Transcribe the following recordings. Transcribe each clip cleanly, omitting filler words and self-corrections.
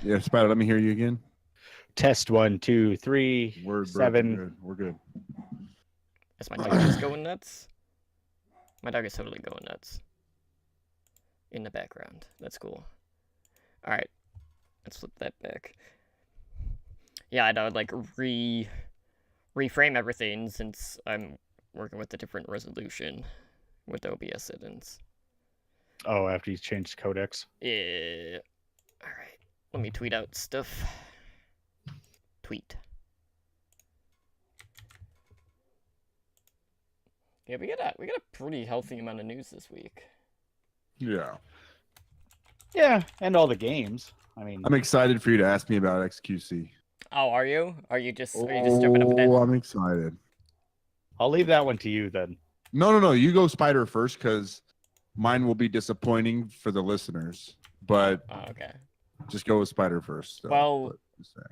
Yeah, Spider, let me hear you again. Test 1, 2, 3, Word, bro. 7. We're good. Is my dog just going nuts? My dog is totally going nuts. In the background. That's cool. Alright. Let's flip that back. Yeah, I'd like reframe everything since I'm working with a different resolution with OBS settings. Oh, after you changed codecs. Yeah. Alright. Let me tweet out stuff. Tweet. Yeah, we got a pretty healthy amount of news this week. Yeah. Yeah, and all the games. I mean, I'm excited for you to ask me about XQC. Oh, are you? Are you just jumping up at that? Oh, I'm excited. I'll leave that one to you then. No. You go Spider first because mine will be disappointing for the listeners. But okay. just go with Spider first. So, well,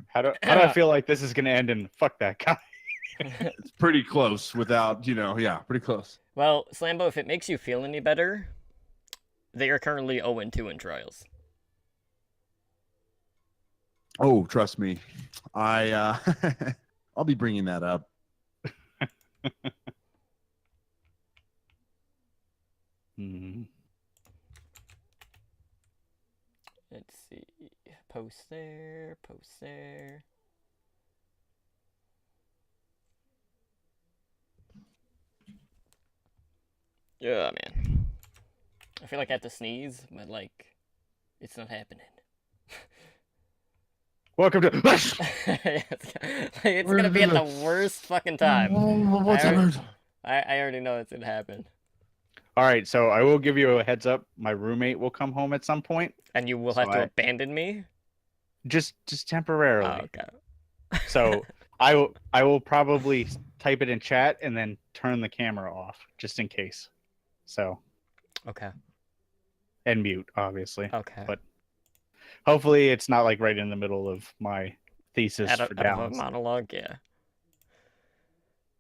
how do I feel like this is going to end in fuck that guy? It's pretty close without, pretty close. Well, Slambo, if it makes you feel any better, they are currently 0-2 in trials. Oh, trust me. I'll be bringing that up. Let's see. Post there. Yeah, man. I feel like I have to sneeze, but it's not happening. Welcome to. It's gonna be at the worst fucking time. I already know it's gonna happen. All right, so I will give you a heads up. My roommate will come home at some point, and you will have to abandon me. Just temporarily. Oh, okay. So I will probably type it in chat and then turn the camera off just in case. So. Okay. And mute, obviously. Okay. But hopefully it's not like right in the middle of my thesis for Dallas. A monologue, yeah.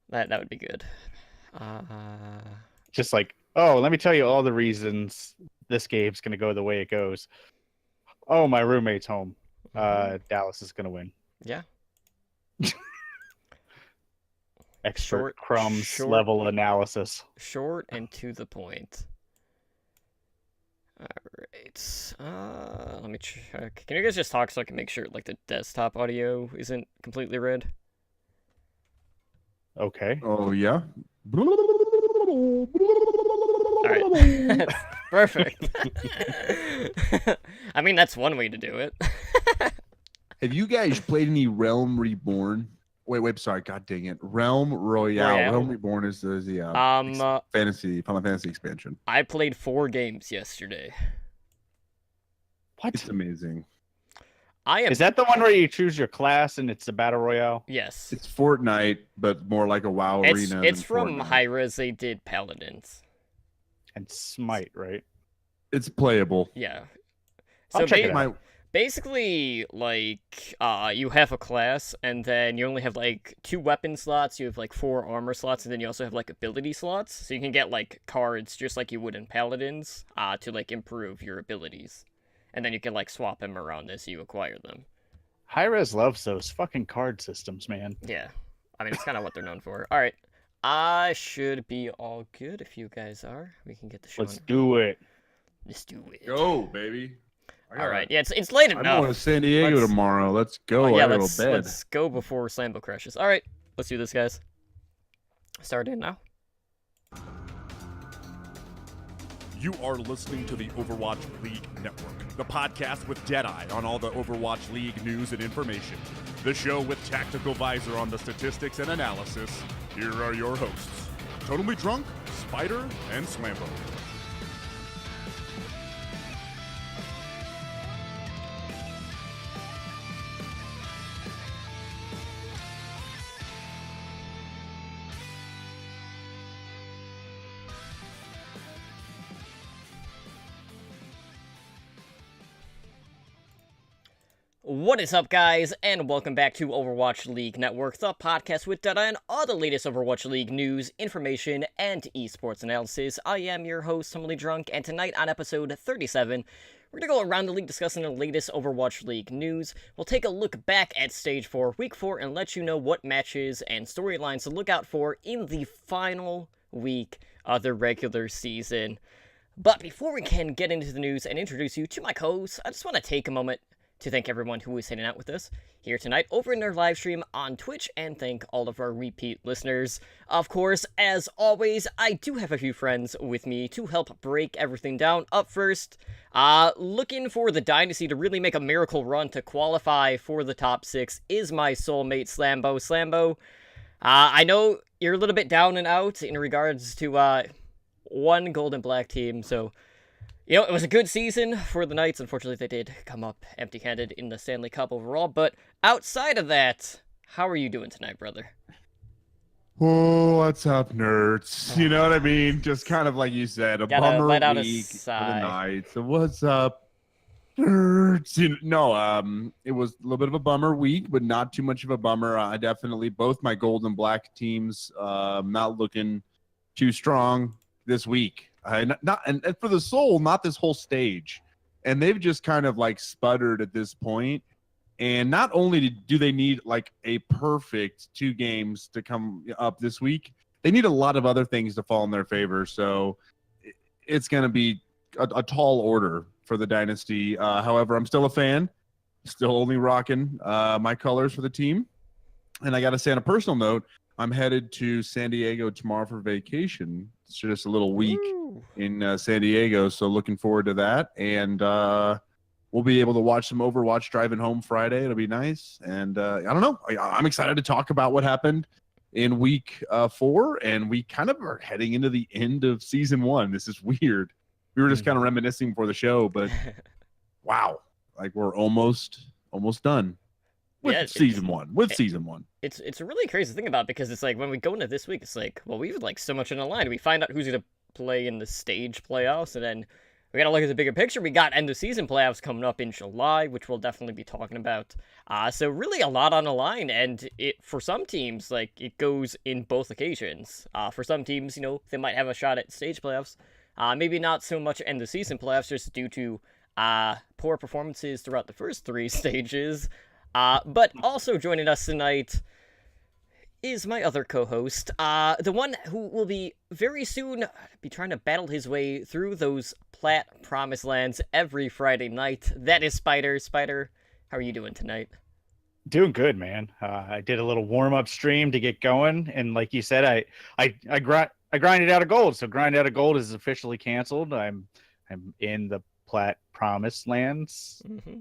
That would be good. Just like, oh, let me tell you all the reasons this game's gonna go the way it goes. Oh, my roommate's home. Dallas is gonna win. Yeah. Expert crumbs level analysis. Short and to the point. Alright. Let me check. Can you guys just talk so I can make sure the desktop audio isn't completely red? Okay. Oh yeah. Alright. Perfect. I mean, that's one way to do it. Have you guys played any Realm Reborn? Wait, sorry, god dang it. Realm Royale. Realm Reborn is the Final Fantasy expansion. I played 4 games yesterday. What? It's amazing. Is that the one where you choose your class and it's a battle royale? Yes. It's Fortnite, but more like a WoW arena. It's from Hi-Rez. They did Paladins. And Smite, right? It's playable. Yeah. I'll check it out. Basically, you have a class, and then you only have, 2 weapon slots, you have, 4 armor slots, and then you also have, ability slots, so you can get, cards just like you would in Paladins, to, improve your abilities. And then you can, swap them around as you acquire them. Hi-Rez loves those fucking card systems, man. Yeah. I mean, it's kind of what they're known for. Alright. I should be all good if you guys are. We can get the show Let's do it. Let's do it. Go, baby. All right, yeah, it's late enough. I'm going to San Diego tomorrow. Let's go. Yeah, I gotta go to bed. Let's go before Slambo crashes. All right, let's do this, guys. Start in now. You are listening to the Overwatch League Network, the podcast with Deadeye on all the Overwatch League news and information. The show with Tactical Visor on the statistics and analysis. Here are your hosts, Totally Drunk, Spider, and Slambo. What is up, guys, and welcome back to Overwatch League Network, the podcast with data and all the latest Overwatch League news, information, and esports analysis. I am your host, Totally Drunk, and tonight on episode 37, we're going to go around the league discussing the latest Overwatch League news. We'll take a look back at Stage 4, Week 4, and let you know what matches and storylines to look out for in the final week of the regular season. But before we can get into the news and introduce you to my co-hosts, I just want to take a moment to thank everyone who is hanging out with us here tonight over in our live stream on Twitch, and thank all of our repeat listeners. Of course, as always, I do have a few friends with me to help break everything down. Up first, looking for the Dynasty to really make a miracle run to qualify for the top 6 is my soulmate, Slambo. Slambo, I know you're a little bit down and out in regards to one gold and black team, so you know, it was a good season for the Knights. Unfortunately, they did come up empty-handed in the Stanley Cup overall. But outside of that, how are you doing tonight, brother? Oh, what's up, nerds? You know what I mean? Just kind of like you said, a bummer week for the Knights. So what's up, nerds? It was a little bit of a bummer week, but not too much of a bummer. I definitely, both my gold and black teams, not looking too strong this week. And for the Soul, not this whole stage. And they've just kind of like sputtered at this point. And not only do they need like a perfect 2 games to come up this week, they need a lot of other things to fall in their favor. So it's going to be a tall order for the Dynasty. However, I'm still a fan, still only rocking my colors for the team. And I got to say, on a personal note, I'm headed to San Diego tomorrow for vacation. It's just a little week in San Diego, so looking forward to that. And we'll be able to watch some Overwatch driving home Friday. It'll be nice. And I don't know. I'm excited to talk about what happened in week 4, and we kind of are heading into the end of season 1. This is weird. We were just kind of reminiscing before the show, but wow, like we're almost done. With season one. It's a really crazy thing about it, because it's like when we go into this week, it's like, well, we have like so much on the line. We find out who's going to play in the stage playoffs, and then we got to look at the bigger picture. We got end of season playoffs coming up in July, which we'll definitely be talking about. So really a lot on the line, and for some teams, like it goes in both occasions. For some teams, you know, they might have a shot at stage playoffs. Maybe not so much end of season playoffs, just due to poor performances throughout the first 3 stages. But also joining us tonight is my other co-host, the one who will be very soon be trying to battle his way through those Plat Promised Lands every Friday night. That is Spider. Spider, how are you doing tonight? Doing good, man. I did a little warm-up stream to get going, and like you said, I grinded out a gold. So grind out a gold is officially canceled. I'm in the Plat Promised Lands. Mm-hmm.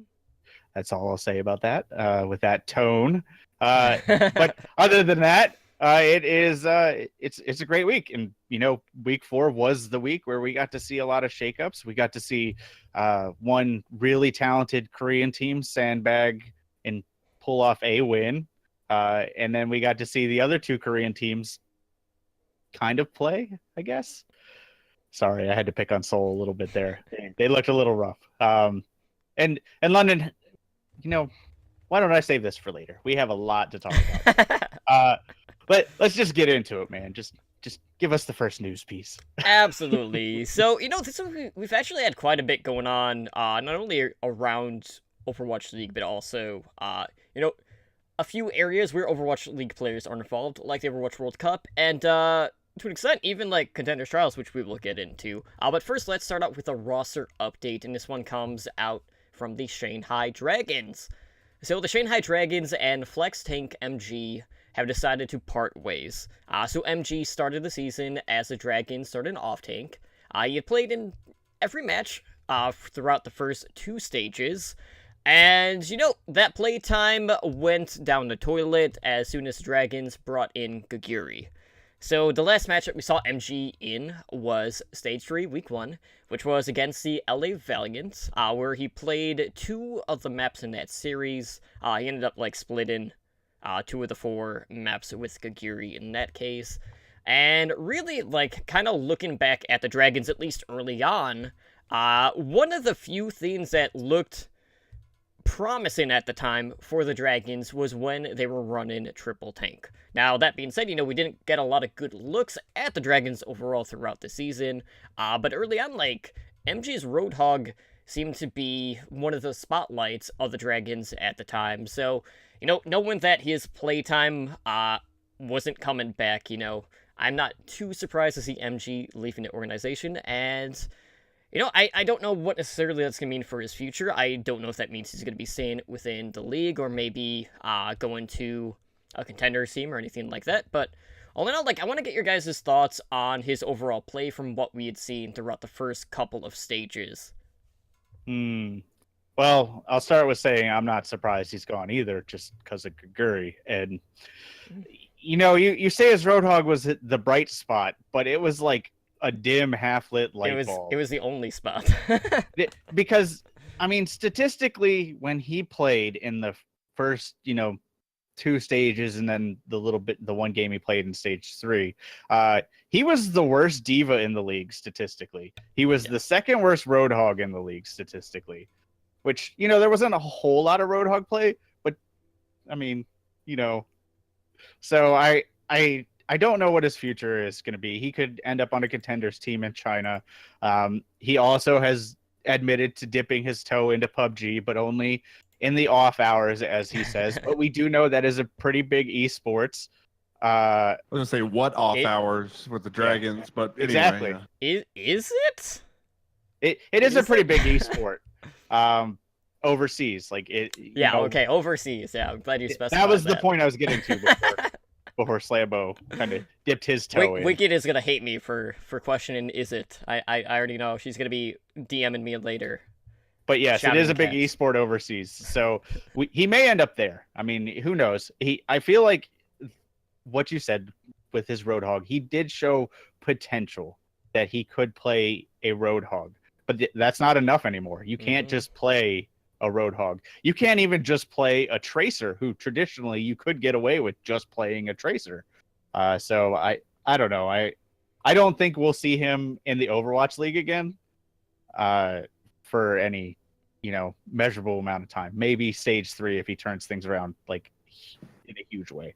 That's all I'll say about that with that tone. But other than that, it's a great week. And, you know, week 4 was the week where we got to see a lot of shakeups. We got to see one really talented Korean team sandbag and pull off a win. And then we got to see the other 2 Korean teams kind of play, I guess. Sorry, I had to pick on Seoul a little bit there. They looked a little rough. And London, you know, why don't I save this for later? We have a lot to talk about. But let's just get into it, man. Just give us the first news piece. Absolutely. So, you know, we've actually had quite a bit going on, not only around Overwatch League, but also, you know, a few areas where Overwatch League players are involved, like the Overwatch World Cup, and to an extent, even like Contenders Trials, which we will get into. But first, let's start out with a roster update, and this one comes out from the Shanghai Dragons. So the Shanghai Dragons and Flex Tank MG have decided to part ways. So MG started the season as a Dragon, started off tank. He had played in every match throughout the first 2 stages. And, you know, that playtime went down the toilet as soon as the Dragons brought in Gaguri. So the last matchup we saw MG in was Stage 3, Week 1, which was against the LA Valiant, where he played 2 of the maps in that series. He ended up, like, splitting 2 of the 4 maps with Gaguri in that case. And really, like, kind of looking back at the Dragons, at least early on, one of the few things that looked promising at the time for the Dragons was when they were running triple tank. Now, that being said, you know, we didn't get a lot of good looks at the Dragons overall throughout the season, but early on, like, MG's Roadhog seemed to be one of the spotlights of the Dragons at the time. So, knowing that his playtime wasn't coming back, I'm not too surprised to see MG leaving the organization, and I don't know what necessarily that's going to mean for his future. I don't know if that means he's going to be staying within the league or maybe going to a contender team or anything like that. But all in all, I want to get your guys' thoughts on his overall play from what we had seen throughout the first couple of stages. Well, I'll start with saying I'm not surprised he's gone either, just because of Gaguri. And, you say his Roadhog was the bright spot, but it was like a dim half-lit light bulb. It was the only spot. Because, statistically, when he played in the first, 2 stages and then the one game he played in stage 3, he was the worst diva in the league statistically. He was the second worst Roadhog in the league statistically, which, there wasn't a whole lot of Roadhog play, but, so I don't know what his future is going to be. He could end up on a contenders team in China. He also has admitted to dipping his toe into PUBG, but only in the off hours, as he says. But we do know that is a pretty big esports. I was going to say, what off hours with the Dragons, but anyway, exactly. Is it? It is a pretty big esport. Overseas, okay, overseas. Yeah, I'm glad you specified that. Was the point I was getting to before Slambo kind of dipped his toe in. Wicked is gonna hate me for questioning. Is it? I already know she's gonna be DMing me later. But yes, it is a big esport overseas, so he may end up there. Who knows? I feel like what you said with his Roadhog, he did show potential that he could play a Roadhog, but that's not enough anymore. You can't just play a Roadhog. You can't even just play a Tracer, who traditionally you could get away with just playing a Tracer. So I don't know. I don't think we'll see him in the Overwatch League again for any measurable amount of time. Maybe stage 3 if he turns things around in a huge way.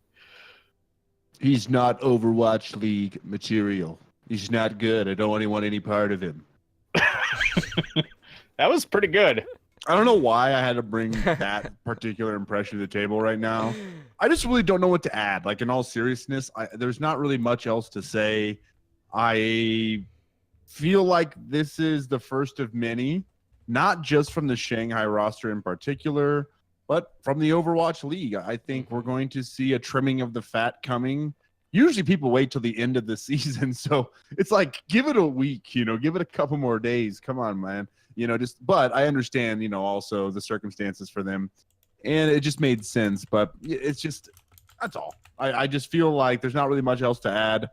He's not Overwatch League material. He's not good. I don't want any part of him. That was pretty good. I don't know why I had to bring that particular impression to the table right now. I just really don't know what to add. In all seriousness, there's not really much else to say. I feel like this is the first of many, not just from the Shanghai roster in particular, but from the Overwatch League. I think we're going to see a trimming of the fat coming. Usually people wait till the end of the season, so it's give it a week, give it a couple more days. Come on, man. But I understand, also the circumstances for them, and it just made sense. But it's just, that's all. I just feel like there's not really much else to add.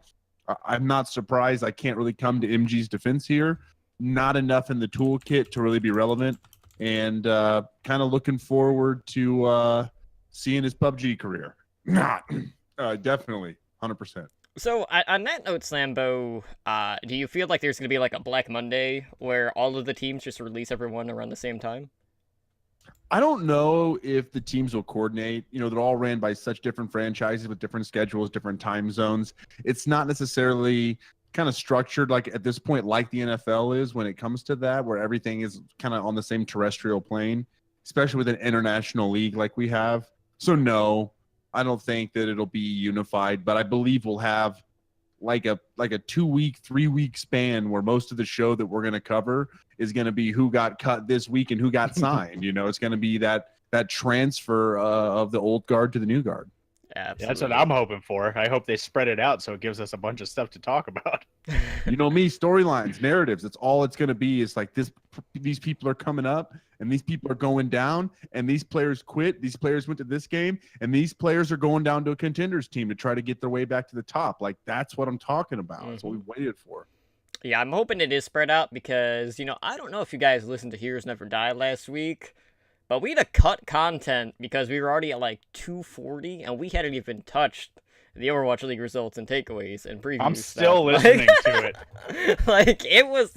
I'm not surprised. I can't really come to MG's defense here. Not enough in the toolkit to really be relevant, and kind of looking forward to seeing his PUBG career. Definitely, 100%. So, on that note, Slambo, do you feel like there's going to be a Black Monday where all of the teams just release everyone around the same time? I don't know if the teams will coordinate. They're all ran by such different franchises with different schedules, different time zones. It's not necessarily kind of structured at this point like the NFL is when it comes to that, where everything is kind of on the same terrestrial plane, especially with an international league like we have. So, no. I don't think that it'll be unified, but I believe we'll have a 2-week, 3-week span where most of the show that we're going to cover is going to be who got cut this week and who got signed. It's going to be that transfer of the old guard to the new guard. Absolutely. Yeah, that's what I'm hoping for. I hope they spread it out so it gives us a bunch of stuff to talk about. Me, storylines, narratives. It's all it's going to be. It's this. These people are coming up, and these people are going down, and these players quit. These players went to this game, and these players are going down to a contenders team to try to get their way back to the top. That's what I'm talking about. That's what we waited for. Yeah, I'm hoping it is spread out because, I don't know if you guys listened to Heroes Never Die last week, but we had to cut content because we were already at 240, and we hadn't even touched the Overwatch League results and takeaways and previews. I'm still listening to it. It was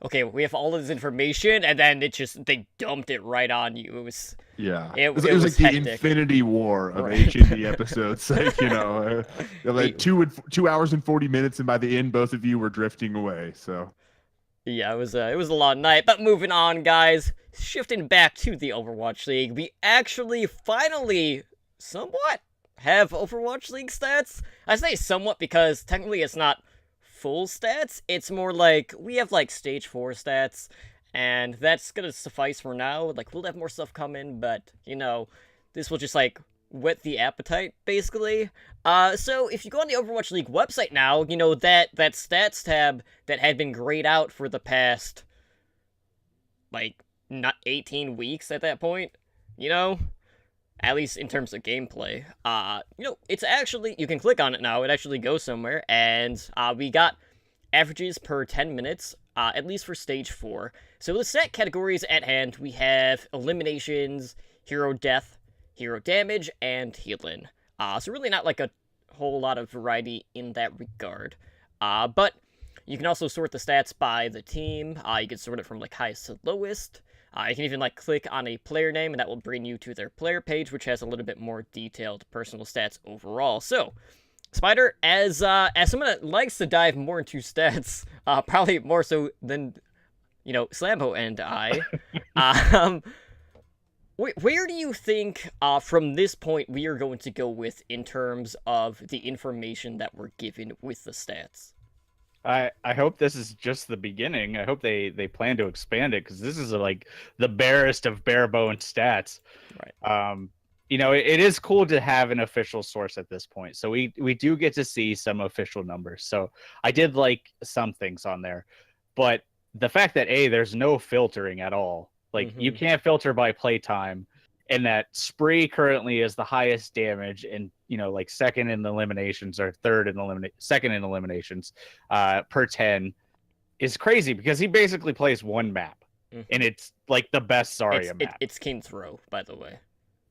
okay, we have all of this information, and then they dumped it right on you. It was it was like hectic. The Infinity War of H&D episodes. 2 hours and 40 minutes, and by the end, both of you were drifting away. So Yeah, it was a long night, but moving on, guys. Shifting back to the Overwatch League, we actually finally somewhat have Overwatch League stats. I say somewhat because technically it's not full stats. It's more like we have like stage 4 stats, and that's gonna suffice for now. Like we'll have more stuff coming, but this will just like whet the appetite basically. So if you go on the Overwatch League website now, that stats tab that had been grayed out for the past like not 18 weeks at that point, at least in terms of gameplay. It's actually, you can click on it now, it actually goes somewhere, and we got averages per 10 minutes, at least for stage 4. So the set categories at hand, we have eliminations, hero death, hero damage, and healing. So really not like a whole lot of variety in that regard. But you can also sort the stats by the team. You can sort it from like highest to lowest. You can even like click on a player name, and that will bring you to their player page, which has a little bit more detailed personal stats overall. So, Spider, as someone that likes to dive more into stats, probably more so than Slambo and I, where do you think from this point we are going to go with in terms of the information that we're given with the stats? I hope this is just the beginning. I hope they plan to expand it, because this is like the barest of bare bone stats. Right. It is cool to have an official source at this point. So we do get to see some official numbers. So I did like some things on there, but the fact that there's no filtering at all. Like you can't filter by playtime, and that Spree currently is the highest damage, and like second in eliminations or second in eliminations per 10 is crazy, because he basically plays one map, and it's like the best Zarya map. It's King's Row, by the way.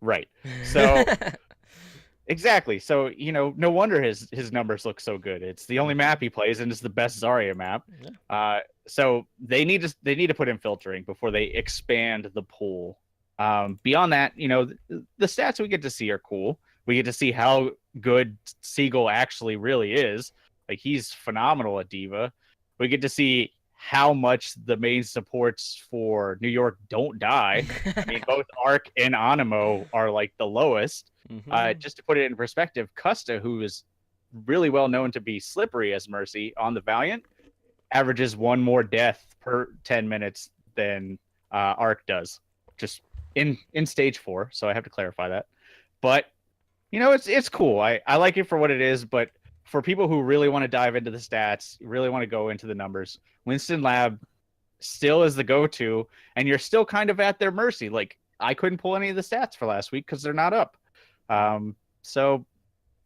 Right. So exactly. So no wonder his numbers look so good. It's the only map he plays, and it's the best Zarya map. Yeah. So they need to put in filtering before they expand the pool. Beyond that, the stats we get to see are cool. We get to see how good Seagull actually really is. Like, he's phenomenal at D.Va. We get to see how much the main supports for New York don't die. I mean, both Arc and Animo are like the lowest. Just to put it in perspective, Custa, who is really well known to be slippery as Mercy on the Valiant, averages one more death per 10 minutes than Arc does, just in stage 4. So I have to clarify that. But it's cool. I like it for what it is, but for people who really want to dive into the stats, really want to go into the numbers, Winston Lab still is the go-to, and you're still kind of at their mercy. Like, I couldn't pull any of the stats for last week because they're not up. So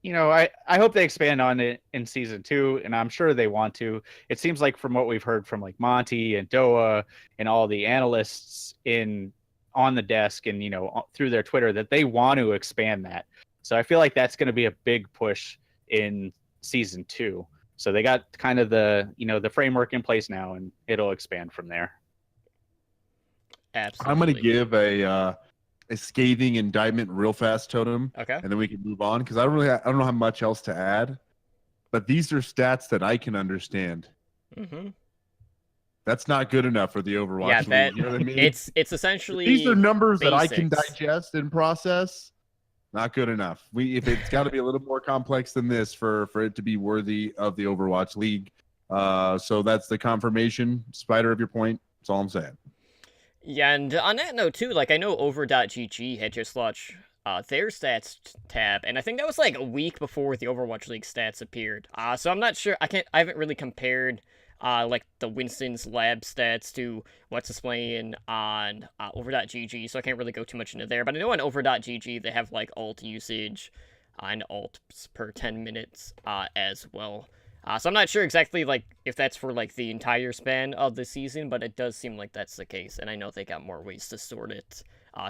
I hope they expand on it in season 2, and I'm sure they want to. It seems like, from what we've heard from like Monty and Doa and all the analysts on the desk and through their Twitter, that they want to expand that. So I feel like that's going to be a big push in season 2. So they got kind of the framework in place now, and it'll expand from there. Absolutely. I'm going to give a scathing indictment real fast, Totem. Okay. And then we can move on, because I don't know how much else to add. But these are stats that I can understand. That's not good enough for the Overwatch League. You know what I mean? It's essentially, these are numbers basics that I can digest and process. Not good enough. If it's got to be a little more complex than this for it to be worthy of the Overwatch League. So that's the confirmation, Spider, of your point. That's all I'm saying. Yeah, and on that note too, like, I know Over.gg had just launched their stats tab, and I think that was like a week before the Overwatch League stats appeared. So I'm not sure. I haven't really compared like the Winston's lab stats to what's displaying on Over.gg, so I can't really go too much into there. But I know on Over.gg they have like ult usage and ults per 10 minutes as well. So I'm not sure exactly like if that's for like the entire span of the season, but it does seem like that's the case, and I know they got more ways to sort it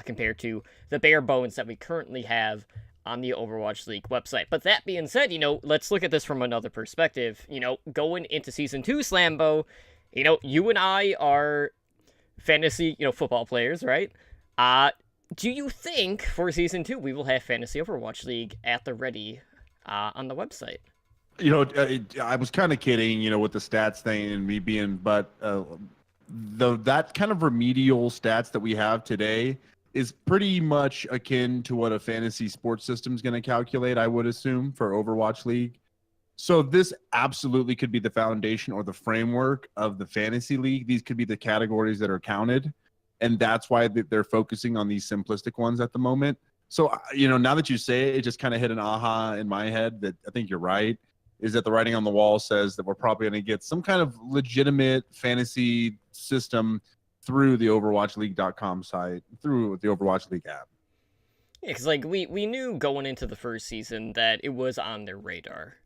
compared to the bare bones that we currently have on the Overwatch League website. But that being said, let's look at this from another perspective. Going into Season 2, Slambo, you and I are fantasy, football players, right? Do you think for Season 2 we will have Fantasy Overwatch League at the ready on the website? I was kind of kidding, with the stats thing and me being, but that kind of remedial stats that we have today is pretty much akin to what a fantasy sports system is going to calculate, I would assume, for Overwatch League. So this absolutely could be the foundation or the framework of the fantasy league. These could be the categories that are counted, and that's why they're focusing on these simplistic ones at the moment. So, now that you say it, it just kind of hit an aha in my head that I think you're right, is that the writing on the wall says that we're probably going to get some kind of legitimate fantasy system through the OverwatchLeague.com site, through the Overwatch League app. Yeah, because like we knew going into the first season that it was on their radar.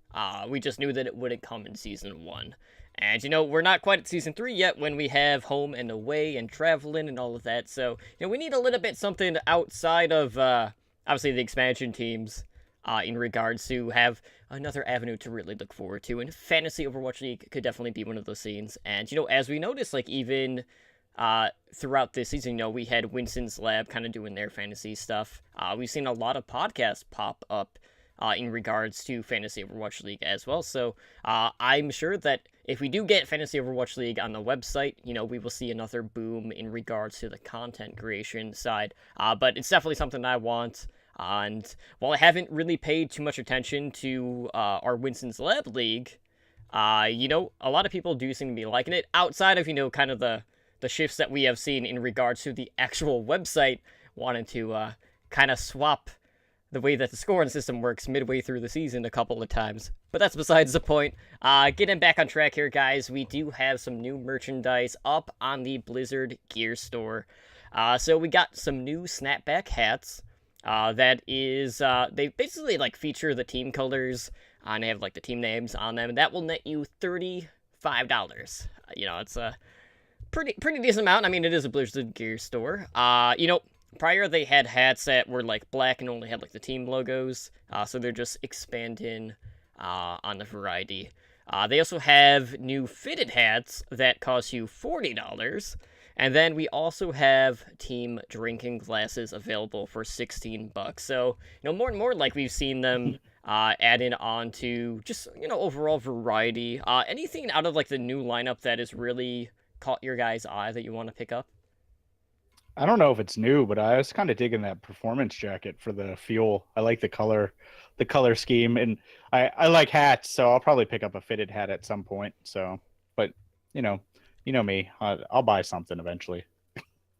We just knew that it wouldn't come in season 1. And we're not quite at season 3 yet when we have home and away and traveling and all of that. So we need a little bit something outside of obviously the expansion teams in regards to have another avenue to really look forward to. And Fantasy Overwatch League could definitely be one of those scenes. And as we noticed, like even throughout this season, we had Winston's Lab kind of doing their fantasy stuff. We've seen a lot of podcasts pop up in regards to Fantasy Overwatch League as well. So I'm sure that if we do get Fantasy Overwatch League on the website, we will see another boom in regards to the content creation side. But it's definitely something I want. And while I haven't really paid too much attention to our Winston's Lab League, a lot of people do seem to be liking it outside of, kind of the shifts that we have seen in regards to the actual website wanting to kind of swap the way that the scoring system works midway through the season a couple of times. But that's besides the point. Getting back on track here, guys, we do have some new merchandise up on the Blizzard Gear Store. So we got some new snapback hats. That is, they basically like feature the team colors and they have like the team names on them. And that will net you $35. It's a pretty decent amount. I mean, it is a Blizzard Gear Store. Prior they had hats that were like black and only had like the team logos. So they're just expanding on the variety. They also have new fitted hats that cost you $40. And then we also have team drinking glasses available for $16. So, more and more like we've seen them adding on to just, overall variety. Anything out of like the new lineup that has really caught your guys' eye that you want to pick up? I don't know if it's new, but I was kind of digging that performance jacket for the fuel. I like the color scheme, and I like hats, so I'll probably pick up a fitted hat at some point. So, but you know me, I'll buy something eventually.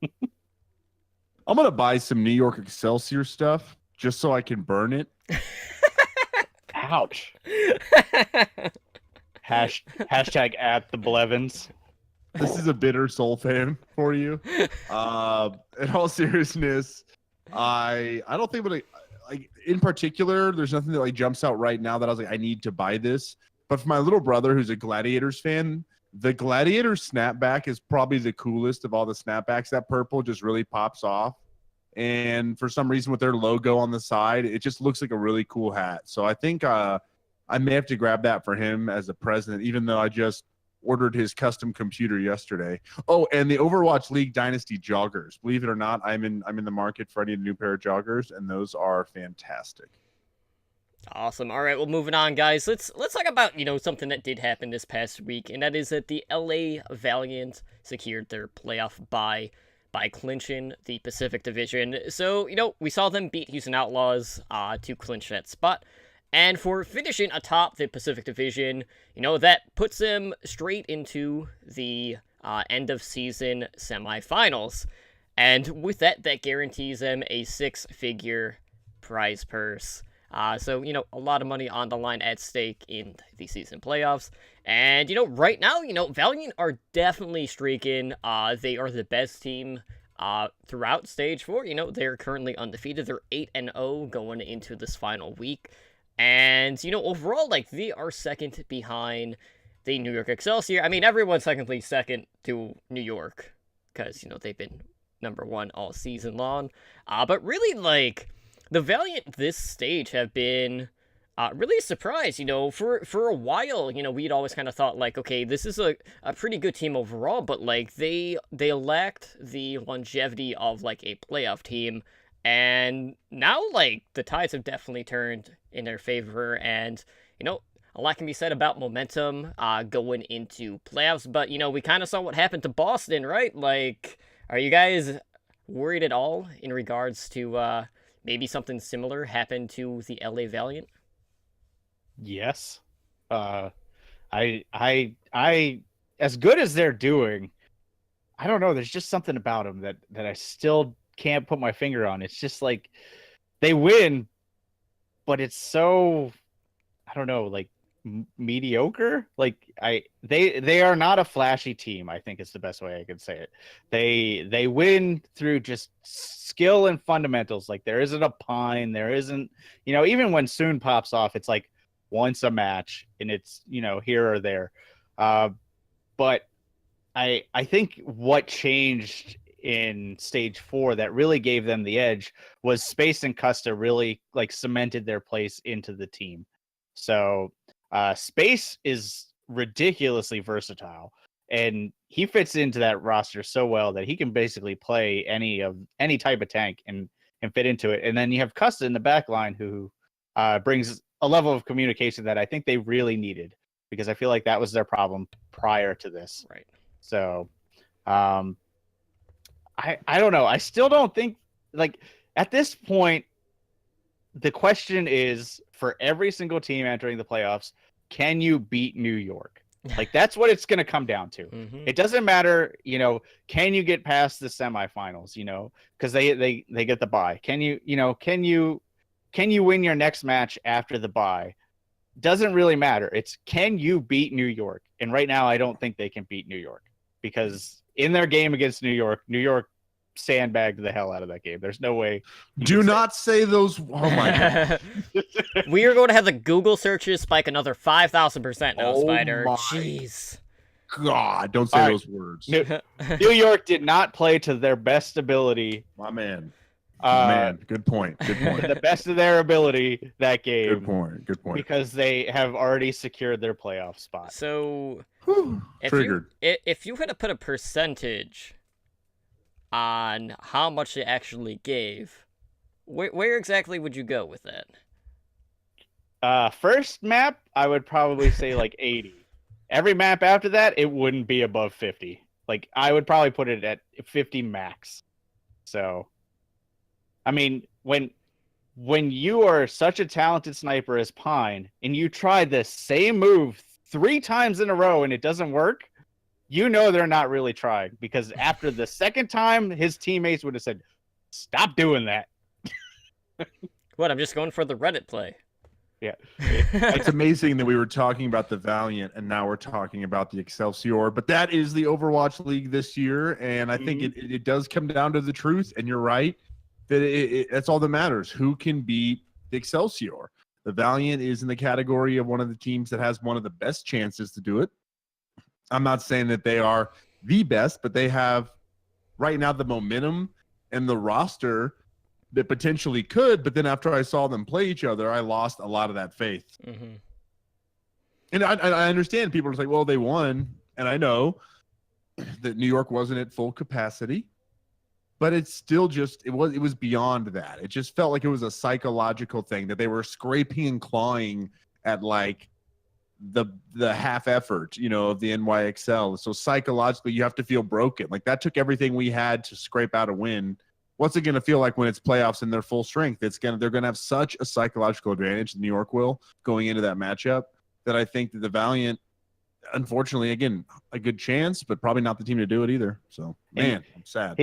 I'm gonna buy some New York Excelsior stuff just so I can burn it. Ouch. Hashtag at the Blevins. This is a bitter soul fan for you. In all seriousness, I don't think, but like in particular, there's nothing that like jumps out right now that I was like, I need to buy this. But for my little brother, who's a Gladiators fan, the Gladiator snapback is probably the coolest of all the snapbacks. That purple just really pops off. And for some reason, with their logo on the side, it just looks like a really cool hat. So I think I may have to grab that for him as a present, even though I just ordered his custom computer yesterday. Oh, and the Overwatch League Dynasty joggers. Believe it or not, I'm in the market for I need a new pair of joggers, and those are fantastic. Awesome. All right, well, moving on, guys. Let's talk about something that did happen this past week, and that is that the LA Valiant secured their playoff bye by clinching the Pacific Division. So we saw them beat Houston Outlaws to clinch that spot. And for finishing atop the Pacific Division, that puts them straight into the end of season semifinals. And with that guarantees them a 6-figure prize purse. So, a lot of money on the line at stake in the season playoffs. And, right now, Valiant are definitely streaking. They are the best team throughout Stage 4. They're currently undefeated. They're 8-0 going into this final week. And, overall, like, they are second behind the New York Excelsior. I mean, everyone's technically second to New York because, they've been number 1 all season long. But really, like, the Valiant this stage have been really surprised. For a while, we'd always kind of thought, like, okay, this is a pretty good team overall, but, like, they lacked the longevity of, like, a playoff team. And now, like, the tides have definitely turned in their favor, and, a lot can be said about momentum going into playoffs, but, you know, we kind of saw what happened to Boston, right? Like, are you guys worried at all in regards to maybe something similar happened to the LA Valiant? Yes. I as good as they're doing, I don't know, there's just something about them that I still can't put my finger on. It's just like they win, but it's so, I don't know, like mediocre. Like they are not a flashy team, I think is the best way I could say it. They win through just skill and fundamentals. Like there isn't a pine, there isn't, you know, even when Soon pops off, it's like once a match and it's, you know, here or there. But I think what changed in stage 4 that really gave them the edge was Space and Custa really like cemented their place into the team. So Space is ridiculously versatile, and he fits into that roster so well that he can basically play any type of tank and fit into it. And then you have Custa in the back line who brings a level of communication that I think they really needed, because I feel like that was their problem prior to this. Right. So I don't know. I still don't think, like, at this point, the question is for every single team entering the playoffs, can you beat New York? Like, that's what it's going to come down to. Mm-hmm. It doesn't matter, you know, can you get past the semifinals, you know, because they get the bye. Can you win your next match after the bye? Doesn't really matter. It's, can you beat New York? And right now, I don't think they can beat New York, because in their game against New York sandbagged the hell out of that game. There's no way. Do not say those. Oh my god. We are going to have the Google searches spike another 5,000% now, Oh Spider. my Jeez. God, don't say All right. those words. New York did not play to their best ability. My man. Man, good point. Good point. The best of their ability that game. Good point. Good point. Because they have already secured their playoff spot. So, Triggered. If you had to put a percentage on how much they actually gave, where exactly would you go with that? First map, I would probably say like 80. Every map after that, it wouldn't be above 50. Like, I would probably put it at 50 max. So, I mean, when you are such a talented sniper as Pine, and you try the same move 3 times in a row and it doesn't work, you know they're not really trying, because after the second time, his teammates would have said, "Stop doing that." What, I'm just going for the Reddit play. Yeah. It's amazing that we were talking about the Valiant and now we're talking about the Excelsior, but that is the Overwatch League this year, and I think it does come down to the truth, and you're right, that that's all that matters. Who can beat the Excelsior? The Valiant is in the category of one of the teams that has one of the best chances to do it. I'm not saying that they are the best, but they have right now the momentum and the roster that potentially could. But then after I saw them play each other, I lost a lot of that faith. Mm-hmm. And I understand people are like, well, they won. And I know that New York wasn't at full capacity, but it's still just, it was beyond that. It just felt like it was a psychological thing, that they were scraping and clawing at like the half effort, you know, of the NYXL. So psychologically, you have to feel broken. Like, that took everything we had to scrape out a win. What's it going to feel like when it's playoffs in their full strength? They're going to have such a psychological advantage, New York will, going into that matchup, that I think that the Valiant, unfortunately, again, a good chance, but probably not the team to do it either. So, man, I'm sad.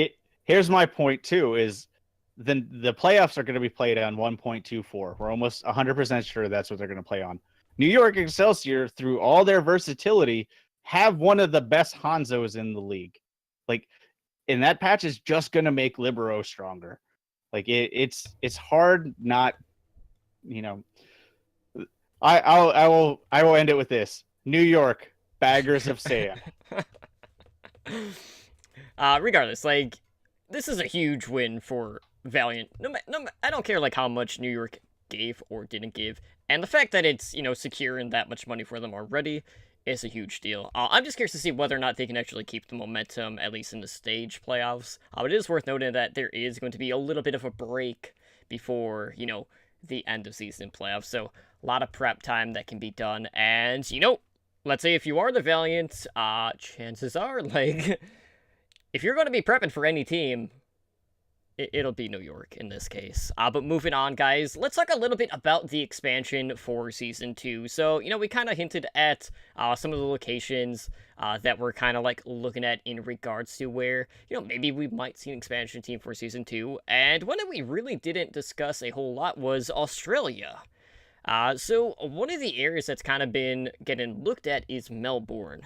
Here's my point too: is then the playoffs are going to be played on 1.24. We're almost 100% sure that's what they're going to play on. New York Excelsior, through all their versatility, have one of the best Hanzos in the league. Like, and that patch is just going to make Libero stronger. Like, it's hard not, you know. I will end it with this: New York, baggers of sand. Regardless, like, this is a huge win for Valiant. I don't care like how much New York gave or didn't give, and the fact that it's, you know, securing that much money for them already is a huge deal. I'm just curious to see whether or not they can actually keep the momentum, at least in the stage playoffs. It is worth noting that there is going to be a little bit of a break before, you know, the end of season playoffs. So a lot of prep time that can be done. And, let's say if you are the Valiant, chances are, like, if you're going to be prepping for any team, it'll be New York in this case. But moving on, guys, let's talk a little bit about the expansion for Season 2. So, we kind of hinted at some of the locations that we're kind of, like, looking at in regards to where, maybe we might see an expansion team for Season 2. And one that we really didn't discuss a whole lot was Australia. So one of the areas that's kind of been getting looked at is Melbourne.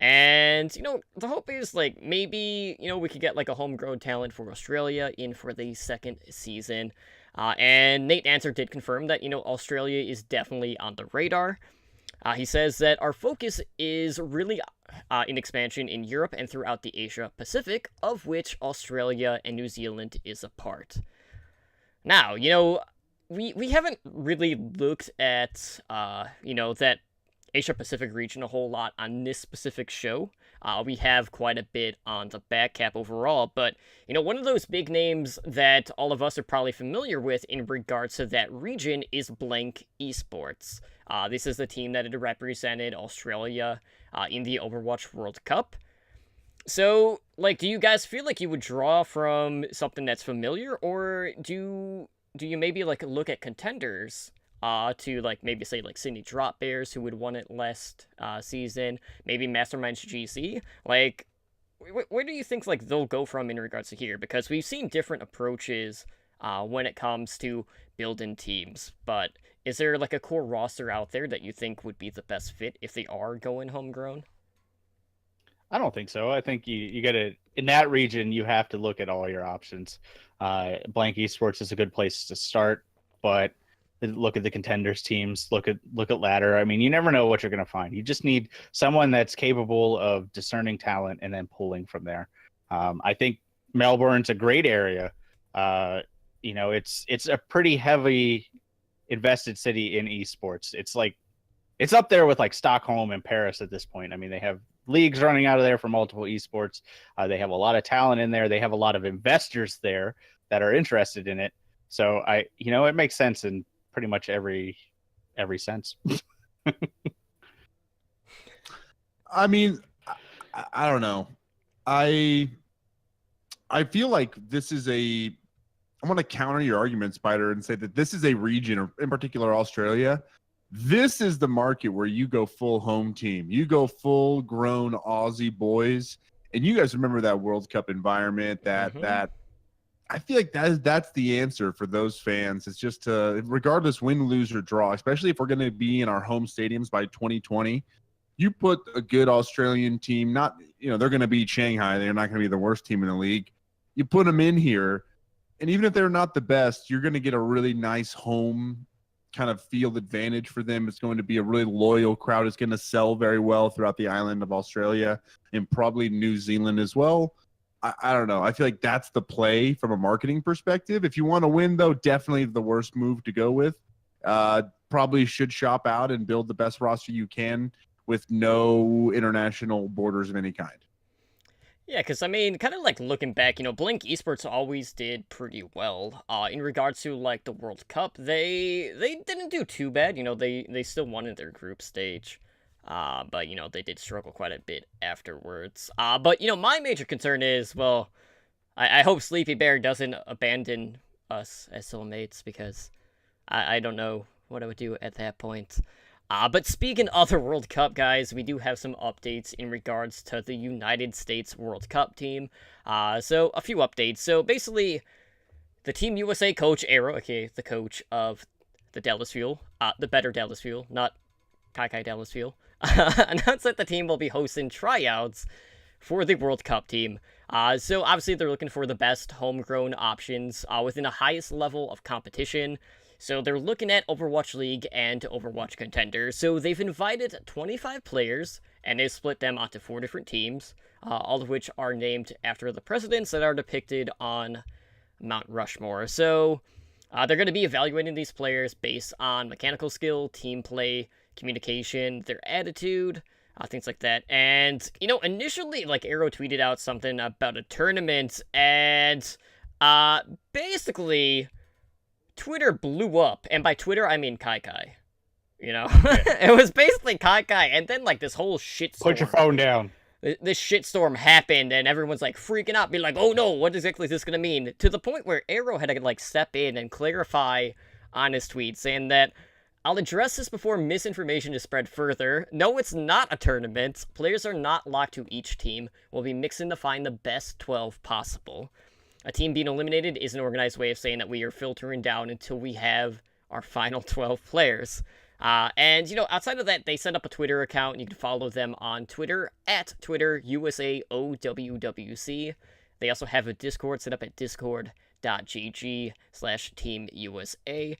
And, the hope is, like, maybe, we could get, like, a homegrown talent for Australia in for the second season. And Nate Answer did confirm that, Australia is definitely on the radar. He says that our focus is really in expansion in Europe and throughout the Asia Pacific, of which Australia and New Zealand is a part. Now, we haven't really looked at, that Asia Pacific region a whole lot on this specific show. We have quite a bit on the back cap overall, but, one of those big names that all of us are probably familiar with in regards to that region is Blank Esports. This is the team that had represented Australia in the Overwatch World Cup. So, like, do you guys feel like you would draw from something that's familiar, or do you maybe, like, look at contenders to, like, maybe say, like, Sydney Drop Bears, who would won it last season, maybe Masterminds GC? Like, where do you think, like, they'll go from in regards to here? Because we've seen different approaches when it comes to building teams, but is there, like, a core roster out there that you think would be the best fit if they are going homegrown? I don't think so. I think you got to, in that region, you have to look at all your options. Blank Esports is a good place to start, but look at the contenders teams, look at ladder. I mean, you never know what you're going to find. You just need someone that's capable of discerning talent and then pulling from there. I think Melbourne's a great area. It's a pretty heavy invested city in esports. It's up there with like Stockholm and Paris at this point. I mean, they have leagues running out of there for multiple esports. They have a lot of talent in there. They have a lot of investors there that are interested in it. So it makes sense in pretty much every sense. I mean, I don't know. I feel like this is I'm going to counter your argument, Spider, and say that this is a region, or in particular Australia. This is the market where you go full home team. You go full grown Aussie boys. And you guys remember that World Cup environment, that I feel like that's the answer for those fans. It's just regardless win, lose, or draw, especially if we're going to be in our home stadiums by 2020, you put a good Australian team, they're going to beat Shanghai. They're not going to be the worst team in the league. You put them in here, and even if they're not the best, you're going to get a really nice home kind of field advantage for them. It's going to be a really loyal crowd. It's going to sell very well throughout the island of Australia and probably New Zealand as well. I don't know. I feel like that's the play from a marketing perspective. If you want to win, though, definitely the worst move to go with. Probably should shop out and build the best roster you can with no international borders of any kind. Yeah, because, I mean, kind of, like, looking back, Blink Esports always did pretty well. In regards to, like, the World Cup, they didn't do too bad. They still won in their group stage. But, they did struggle quite a bit afterwards. But, my major concern is, well, I hope Sleepy Bear doesn't abandon us as soulmates, because I don't know what I would do at that point. But speaking of the World Cup, guys, we do have some updates in regards to the United States World Cup team. So, a few updates. So, basically, the Team USA coach, Aero, aka the coach of the Dallas Fuel, the better Dallas Fuel, not Kai Dallas Fuel, announced that the team will be hosting tryouts for the World Cup team. So, obviously, they're looking for the best homegrown options within the highest level of competition. So they're looking at Overwatch League and Overwatch Contenders. So they've invited 25 players, and they've split them onto 4 different teams, all of which are named after the presidents that are depicted on Mount Rushmore. So they're going to be evaluating these players based on mechanical skill, team play, communication, their attitude, things like that. And, initially, like, Aero tweeted out something about a tournament, and basically Twitter blew up, and by Twitter I mean Kai. You know, it was basically Kai, and then like this whole shitstorm. Put your phone down. This shitstorm happened, and everyone's like freaking out, being like, "Oh no, what exactly is this gonna mean?" To the point where Arrow had to like step in and clarify on his tweet, saying that I'll address this before misinformation is spread further. No, it's not a tournament. Players are not locked to each team. We'll be mixing to find the best 12 possible. A team being eliminated is an organized way of saying that we are filtering down until we have our final 12 players. And, you know, outside of that, they set up a Twitter account. You can follow them on Twitter, at Twitter, USAOWWC. They also have a Discord set up at discord.gg/TeamUSA.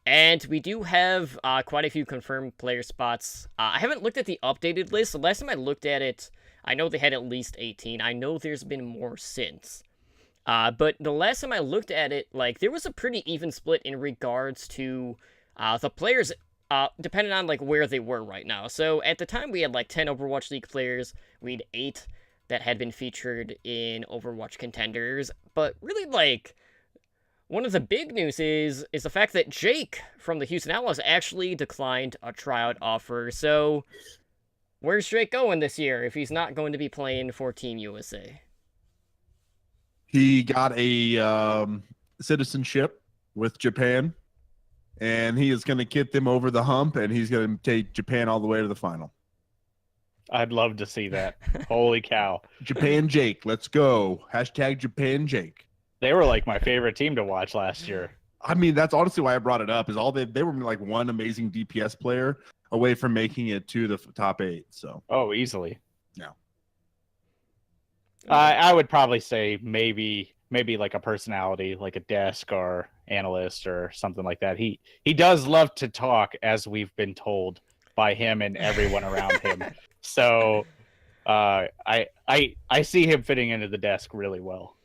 And we do have quite a few confirmed player spots. I haven't looked at the updated list. The last time I looked at it, I know they had at least 18. I know there's been more since. But the last time I looked at it, like, there was a pretty even split in regards to the players, depending on, like, where they were right now. So, at the time, we had, like, 10 Overwatch League players. We had 8 that had been featured in Overwatch Contenders. But really, like, one of the big news is the fact that Jake from the Houston Outlaws actually declined a tryout offer. So, where's Jake going this year if he's not going to be playing for Team USA? He got a citizenship with Japan, and he is going to get them over the hump, and he's going to take Japan all the way to the final. I'd love to see that. Holy cow. Japan Jake, let's go. Hashtag Japan Jake. They were like my favorite team to watch last year. I mean, that's honestly why I brought it up. Is all they were like one amazing DPS player away from making it to the top 8. So Easily. Yeah. I would probably say maybe like a personality, like a desk or analyst or something like that. He does love to talk, as we've been told by him and everyone around him. So I see him fitting into the desk really well.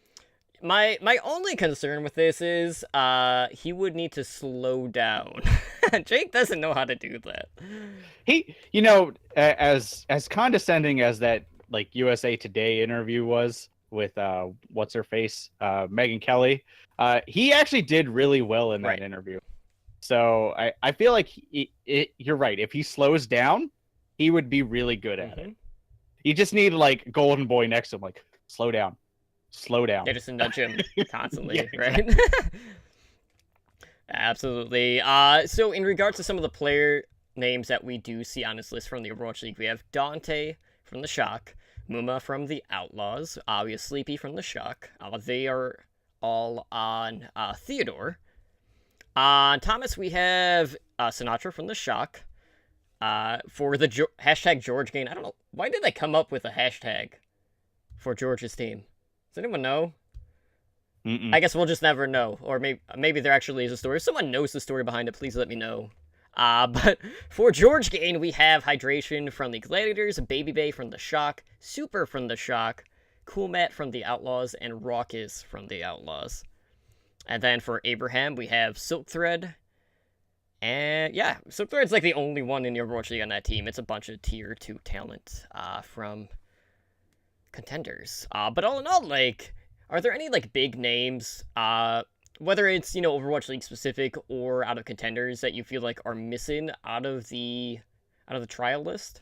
My only concern with this is he would need to slow down. Jake doesn't know how to do that. He, you know, as condescending as that like USA Today interview was with what's her face, Megyn Kelly, he actually did really well in that interview. So I feel like you're right. If he slows down, he would be really good at it. You just need like Golden Boy next to him, like slow down. They just nudge him constantly, yeah, right? Absolutely. So in regards to some of the player names that we do see on this list from the Overwatch League, we have Dante from the Shock, Muma from the Outlaws, we have Sleepy from the Shock. They are all on Theodore. On Thomas, we have Sinatra from the Shock. For the hashtag George Gain, I don't know, why did they come up with a hashtag for George's team? Does anyone know? I guess we'll just never know. Or maybe there actually is a story. If someone knows the story behind it, please let me know. But for George Gain, we have Hydration from the Gladiators, Baby Bay from the Shock, Super from the Shock, Cool Matt from the Outlaws, and Raucous from the Outlaws. And then for Abraham, we have Silk Thread. And yeah, Silk Thread's like the only one in the Overwatch League on that team. It's a bunch of tier 2 talent from Contenders. But all in all, like, are there any like big names, whether it's, you know, Overwatch League specific or out of Contenders, that you feel like are missing out of the trial list?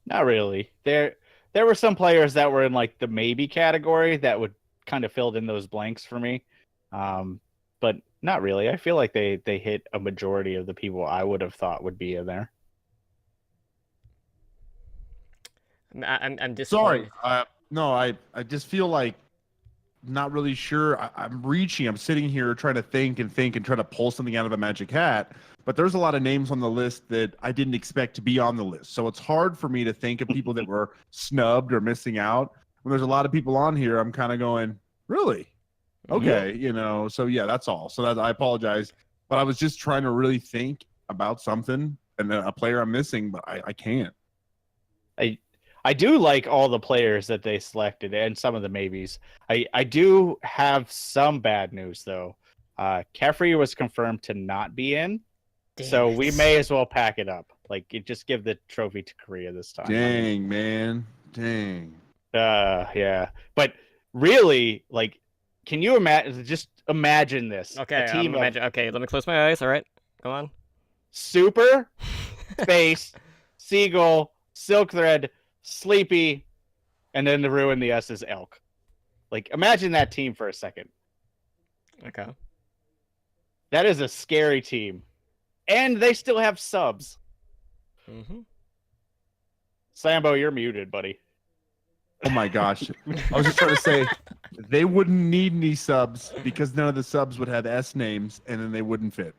Not really. There were some players that were in like the maybe category that would kind of filled in those blanks for me. But not really. I feel like they hit a majority of the people I would have thought would be in there. I'm disappointed. Sorry. No, I just feel like not really sure. I'm sitting here trying to think and try to pull something out of a magic hat. But there's a lot of names on the list that I didn't expect to be on the list. So it's hard for me to think of people that were snubbed or missing out. When there's a lot of people on here, I'm kind of going, really? Okay, you know, so yeah, that's all. So I apologize. But I was just trying to really think about something and a player I'm missing, but I can't. I do like all the players that they selected and some of the maybes. I do have some bad news, though. Kefri was confirmed to not be in, so we may as well pack it up. Like, just give the trophy to Korea this time. Dang, man. Dang. Yeah. But really, like, can you imagine? Just imagine this. Okay, A team of okay, let me close my eyes. All right, go on. Super, Space, Seagull, Silk Thread, Sleepy, and then the ruin the S is Elk. Like, imagine that team for a second. Okay. That is a scary team. And they still have subs. Mm-hmm. Sambo, you're muted, buddy. Oh my gosh. I was just trying to say they wouldn't need any subs because none of the subs would have S names and then they wouldn't fit.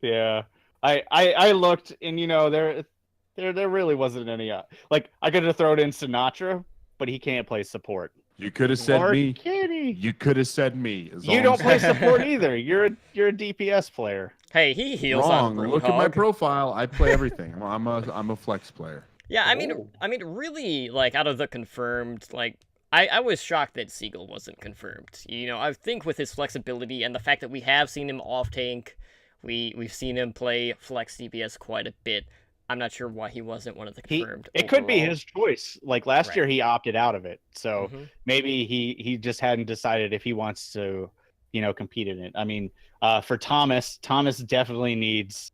Yeah. I looked and there really wasn't any like I could have thrown in Sinatra, but he can't play support. You could have said Or me. can he? You could have said me. You don't play support either. You're a DPS player. Hey, he heals Wrong. on Look at my Roadhog. profile. I play everything. I'm a flex player. Yeah, I mean, really, like, out of the confirmed, like, I was shocked that Seagull wasn't confirmed. I think with his flexibility and the fact that we have seen him off tank, we've seen him play flex DPS quite a bit. I'm not sure why he wasn't one of the confirmed. It could be overall. his choice. Like last year, he opted out of it, so Mhm. maybe he just hadn't decided if he wants to, compete in it. I mean, for Thomas definitely needs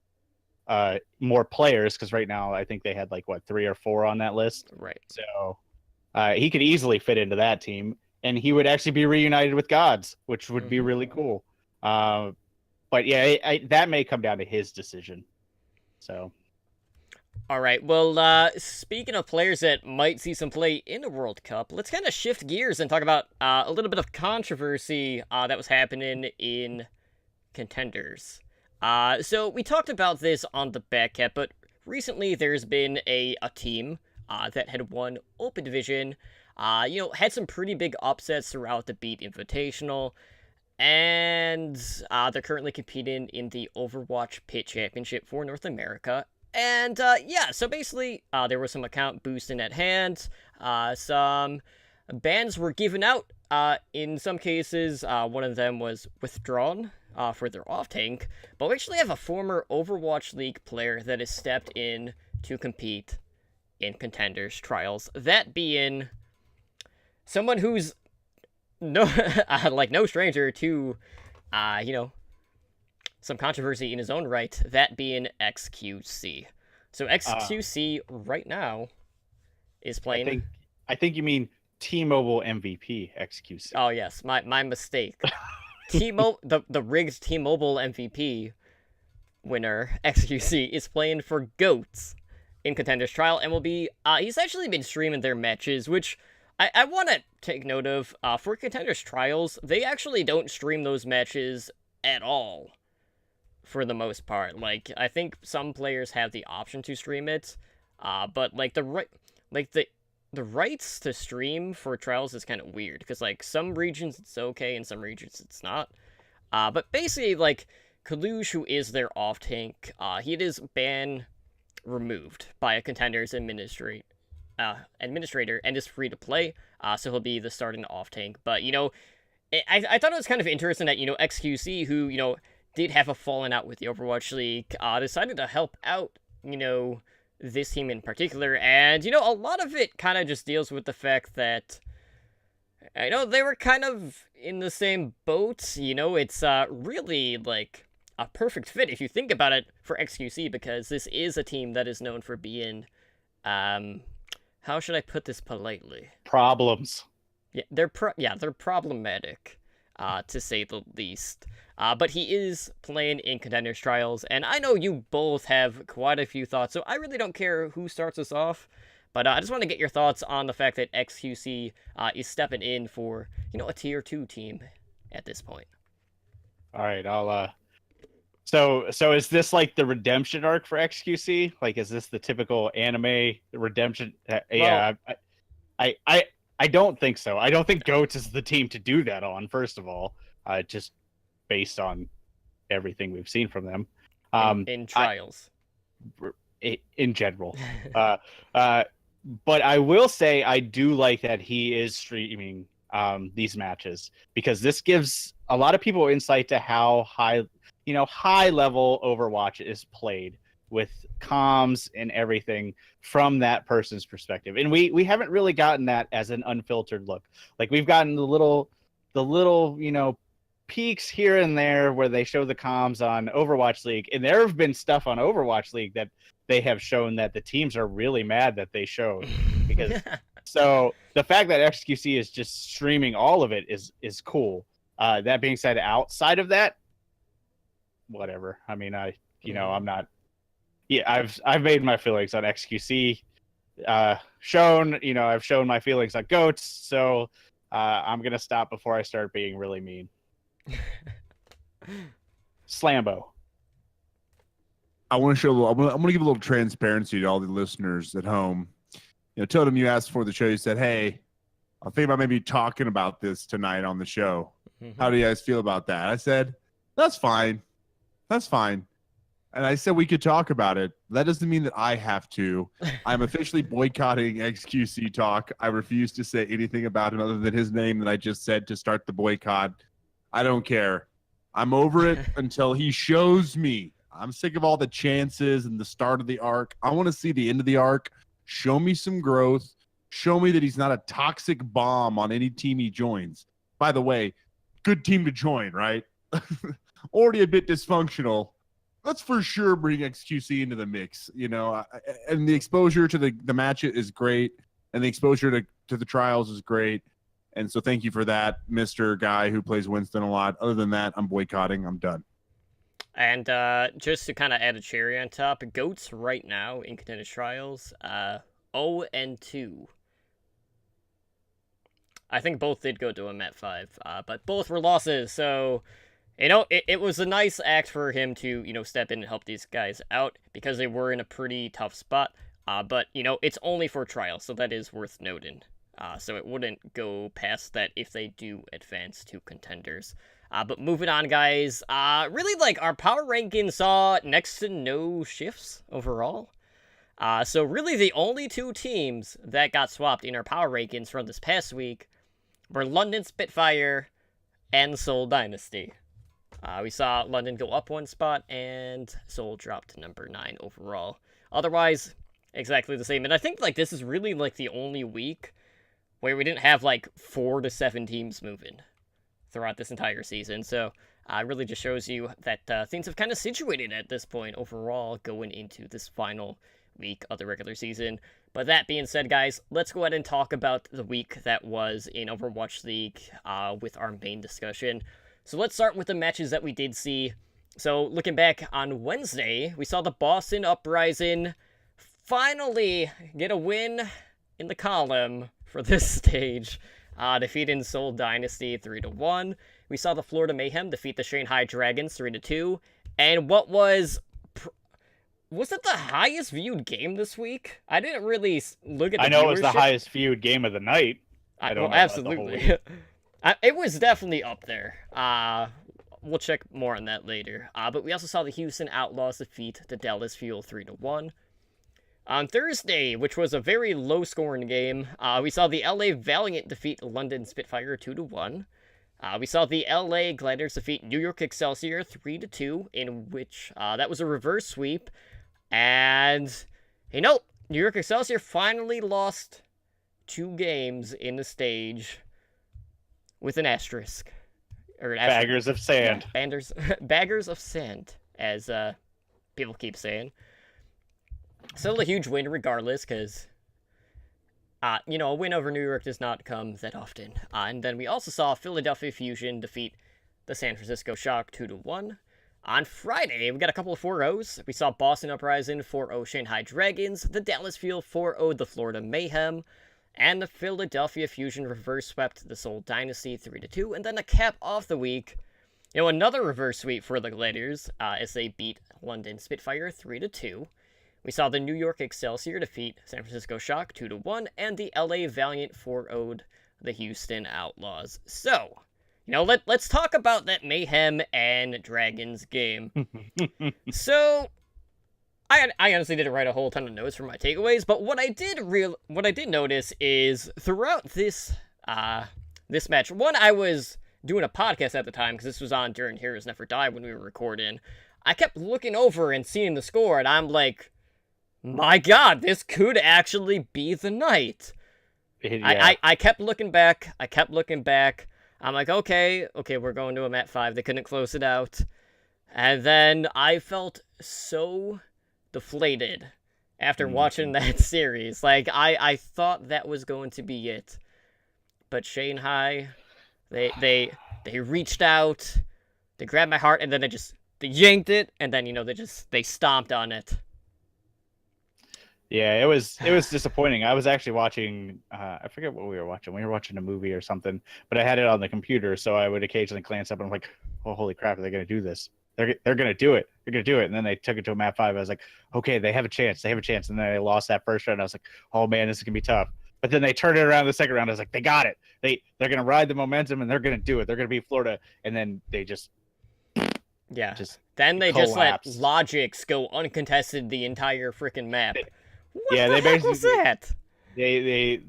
more players because right now I think they had like 3 or 4 on that list. Right. So he could easily fit into that team, and he would actually be reunited with Gods, which would be really cool. But yeah, that may come down to his decision. So. All right. Well, speaking of players that might see some play in the World Cup, let's kind of shift gears and talk about a little bit of controversy that was happening in Contenders. So we talked about this on the back cap, but recently there's been a team that had won Open Division, had some pretty big upsets throughout the Beat Invitational, and they're currently competing in the Overwatch Pit Championship for North America. And, so basically, there was some account boosting at hand, some bans were given out, in some cases, one of them was withdrawn, for their off-tank, but we actually have a former Overwatch League player that has stepped in to compete in Contenders Trials, that being someone who's no stranger to, some controversy in his own right, that being XQC. So XQC right now is playing... I think you mean T-Mobile MVP XQC. Oh yes, my mistake. the rigged T-Mobile MVP winner, XQC, is playing for GOATS in Contenders Trial, and will be, he's actually been streaming their matches, which I want to take note of. For Contenders Trials, they actually don't stream those matches at all, for the most part. Like, I think some players have the option to stream it, but, like, the rights to stream for Trials is kind of weird, because, like, some regions it's okay, and some regions it's not. But basically, like, Kalush, who is their off-tank, he is ban removed by a Contenders administrator, and is free to play, so he'll be the starting off-tank. But, I thought it was kind of interesting that, XQC, who, did have a falling out with the Overwatch League, decided to help out, this team in particular, and, a lot of it kind of just deals with the fact that, they were kind of in the same boat. It's really, like, a perfect fit, if you think about it, for XQC, because this is a team that is known for being, how should I put this politely? Problems. Yeah, they're problematic, to say the least. But he is playing in Contenders Trials, and I know you both have quite a few thoughts, so I really don't care who starts us off. But I just want to get your thoughts on the fact that XQC is stepping in for, a tier 2 team at this point. All right, I'll So is this like the redemption arc for XQC? Like, is this the typical anime redemption? Yeah, I don't think so. I don't think GOATS is the team to do that on. First of all, just based on everything we've seen from them, in Trials, in general. But I will say I do like that he is streaming these matches, because this gives a lot of people insight to how high level Overwatch is played, with comms and everything from that person's perspective. And we haven't really gotten that as an unfiltered look. Like, we've gotten the little the little, peaks here and there where they show the comms on Overwatch League, and there have been stuff on Overwatch League that they have shown that the teams are really mad that they showed, because so the fact that XQC is just streaming all of it is cool. That being said, outside of that, whatever. I mean, I'm not. Yeah, I've made my feelings on XQC shown. I've shown my feelings on goats, so I'm gonna stop before I start being really mean. Slambo. I want to show. I'm going to give a little transparency to all the listeners at home. Tell them you asked for the show. You said, "Hey, I think about maybe talking about this tonight on the show. How do you guys feel about that?" I said, "That's fine. That's fine." And I said we could talk about it. That doesn't mean that I have to. I'm officially boycotting XQC Talk. I refuse to say anything about it other than his name that I just said to start the boycott. I don't care. I'm over it until he shows me. I'm sick of all the chances and the start of the arc. I want to see the end of the arc. Show me some growth. Show me that he's not a toxic bomb on any team he joins. By the way, good team to join, right? Already a bit dysfunctional. Let's for sure bring XQC into the mix, and the exposure to the match is great, and the exposure to the trials is great. And so thank you for that, Mr. Guy who plays Winston a lot. Other than that, I'm boycotting. I'm done. And just to kind of add a cherry on top, Goats right now in contenders trials, 0-2. I think both did go to a Met 5, but both were losses, so... it was a nice act for him to, step in and help these guys out because they were in a pretty tough spot. But, it's only for trials, so that is worth noting. So it wouldn't go past that if they do advance to contenders. But moving on, guys, really, our power rankings saw next to no shifts overall. So really the only two teams that got swapped in our power rankings from this past week were London Spitfire and Seoul Dynasty. We saw London go up one spot, and Seoul dropped to number 9 overall. Otherwise, exactly the same. And I think, this is really, the only week where we didn't have, 4 to 7 teams moving throughout this entire season. So, it really just shows you that things have kind of situated at this point overall going into this final week of the regular season. But that being said, guys, let's go ahead and talk about the week that was in Overwatch League with our main discussion. So let's start with the matches that we did see. So looking back on Wednesday, we saw the Boston Uprising finally get a win in the column for this stage, defeating Seoul Dynasty 3-1. We saw the Florida Mayhem defeat the Shanghai Dragons 3-2. And what was it the highest viewed game this week? I didn't really look at the I know viewership. It was the highest viewed game of the night. I don't know absolutely. It was definitely up there. We'll check more on that later. But we also saw the Houston Outlaws defeat the Dallas Fuel 3-1. On Thursday, which was a very low-scoring game, we saw the LA Valiant defeat London Spitfire 2-1. We saw the LA Gliders defeat New York Excelsior 3-2, in which that was a reverse sweep. And, New York Excelsior finally lost 2 games in the stage with an asterisk. Baggers of sand. Yeah, baggers of sand, as people keep saying. Still a huge win regardless, because, a win over New York does not come that often. And then we also saw Philadelphia Fusion defeat the San Francisco Shock 2-1. On Friday, we got a couple of 4-0s. We saw Boston Uprising 4-0 Shanghai Dragons, the Dallas Fuel 4-0 the Florida Mayhem, and the Philadelphia Fusion reverse swept the Seoul Dynasty 3-2. And then to cap off the week, another reverse sweep for the Gladiators as they beat London Spitfire 3-2. We saw the New York Excelsior defeat San Francisco Shock 2-1, and the LA Valiant 4-0'd the Houston Outlaws. So, let's talk about that Mayhem and Dragons game. So, I honestly didn't write a whole ton of notes for my takeaways, but what I did notice is throughout this match, one, I was doing a podcast at the time because this was on during Heroes Never Die when we were recording. I kept looking over and seeing the score, and I'm like, my God, this could actually be the night. Yeah. I kept looking back. I'm like, okay, we're going to a map 5. They couldn't close it out. And then I felt so deflated after watching that series. Like, I thought that was going to be it. But Shanghai, they reached out, they grabbed my heart, and then they yanked it, and then, they stomped on it. Yeah, it was disappointing. I was actually watching, I forget what we were watching. We were watching a movie or something, but I had it on the computer, so I would occasionally glance up and I'm like, oh, holy crap, are they going to do this? They're going to do it. They're going to do it. And then they took it to a map 5. I was like, okay, they have a chance. And then they lost that first round. I was like, oh man, this is going to be tough. But then they turned it around the second round. I was like, they got it. They're going to ride the momentum and they're going to do it. They're going to beat Florida. And then they just then they collapsed. just let Logix go uncontested the entire freaking map. What yeah, the they heck basically was that?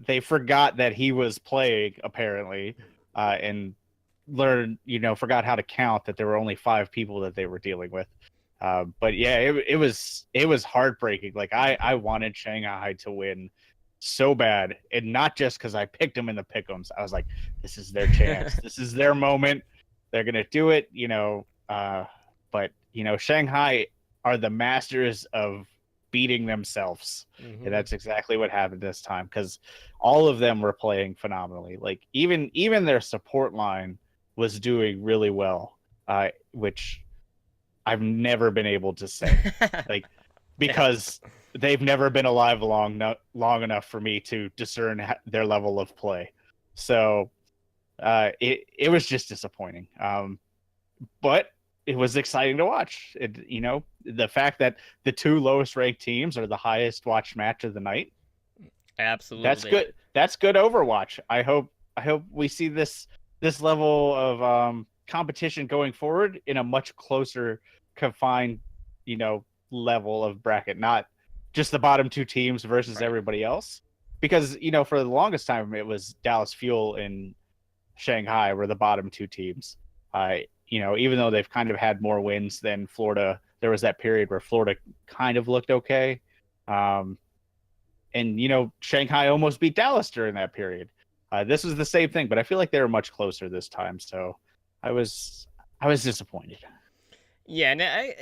They forgot that he was playing apparently, and learned, forgot how to count, that there were only 5 people that they were dealing with. But yeah, it was heartbreaking. Like I wanted Shanghai to win so bad, and not just because I picked them in the pick'ems. I was like, this is their chance. This is their moment. They're gonna do it, But Shanghai are the masters of beating themselves, and that's exactly what happened this time, because all of them were playing phenomenally. Like even their support line was doing really well, which I've never been able to say, like, because they've never been alive long enough for me to discern their level of play. So it was just disappointing, but it was exciting to watch. The fact that the 2 lowest ranked teams are the highest watched match of the night. Absolutely, that's good. That's good Overwatch. I hope we see this level of competition going forward in a much closer confined, level of bracket, not just the bottom 2 teams versus everybody else. Because for the longest time it was Dallas Fuel and Shanghai were the bottom 2 teams. Even though they've kind of had more wins than Florida, there was that period where Florida kind of looked okay. And Shanghai almost beat Dallas during that period. This was the same thing, but I feel like they were much closer this time. So I was disappointed. Yeah, and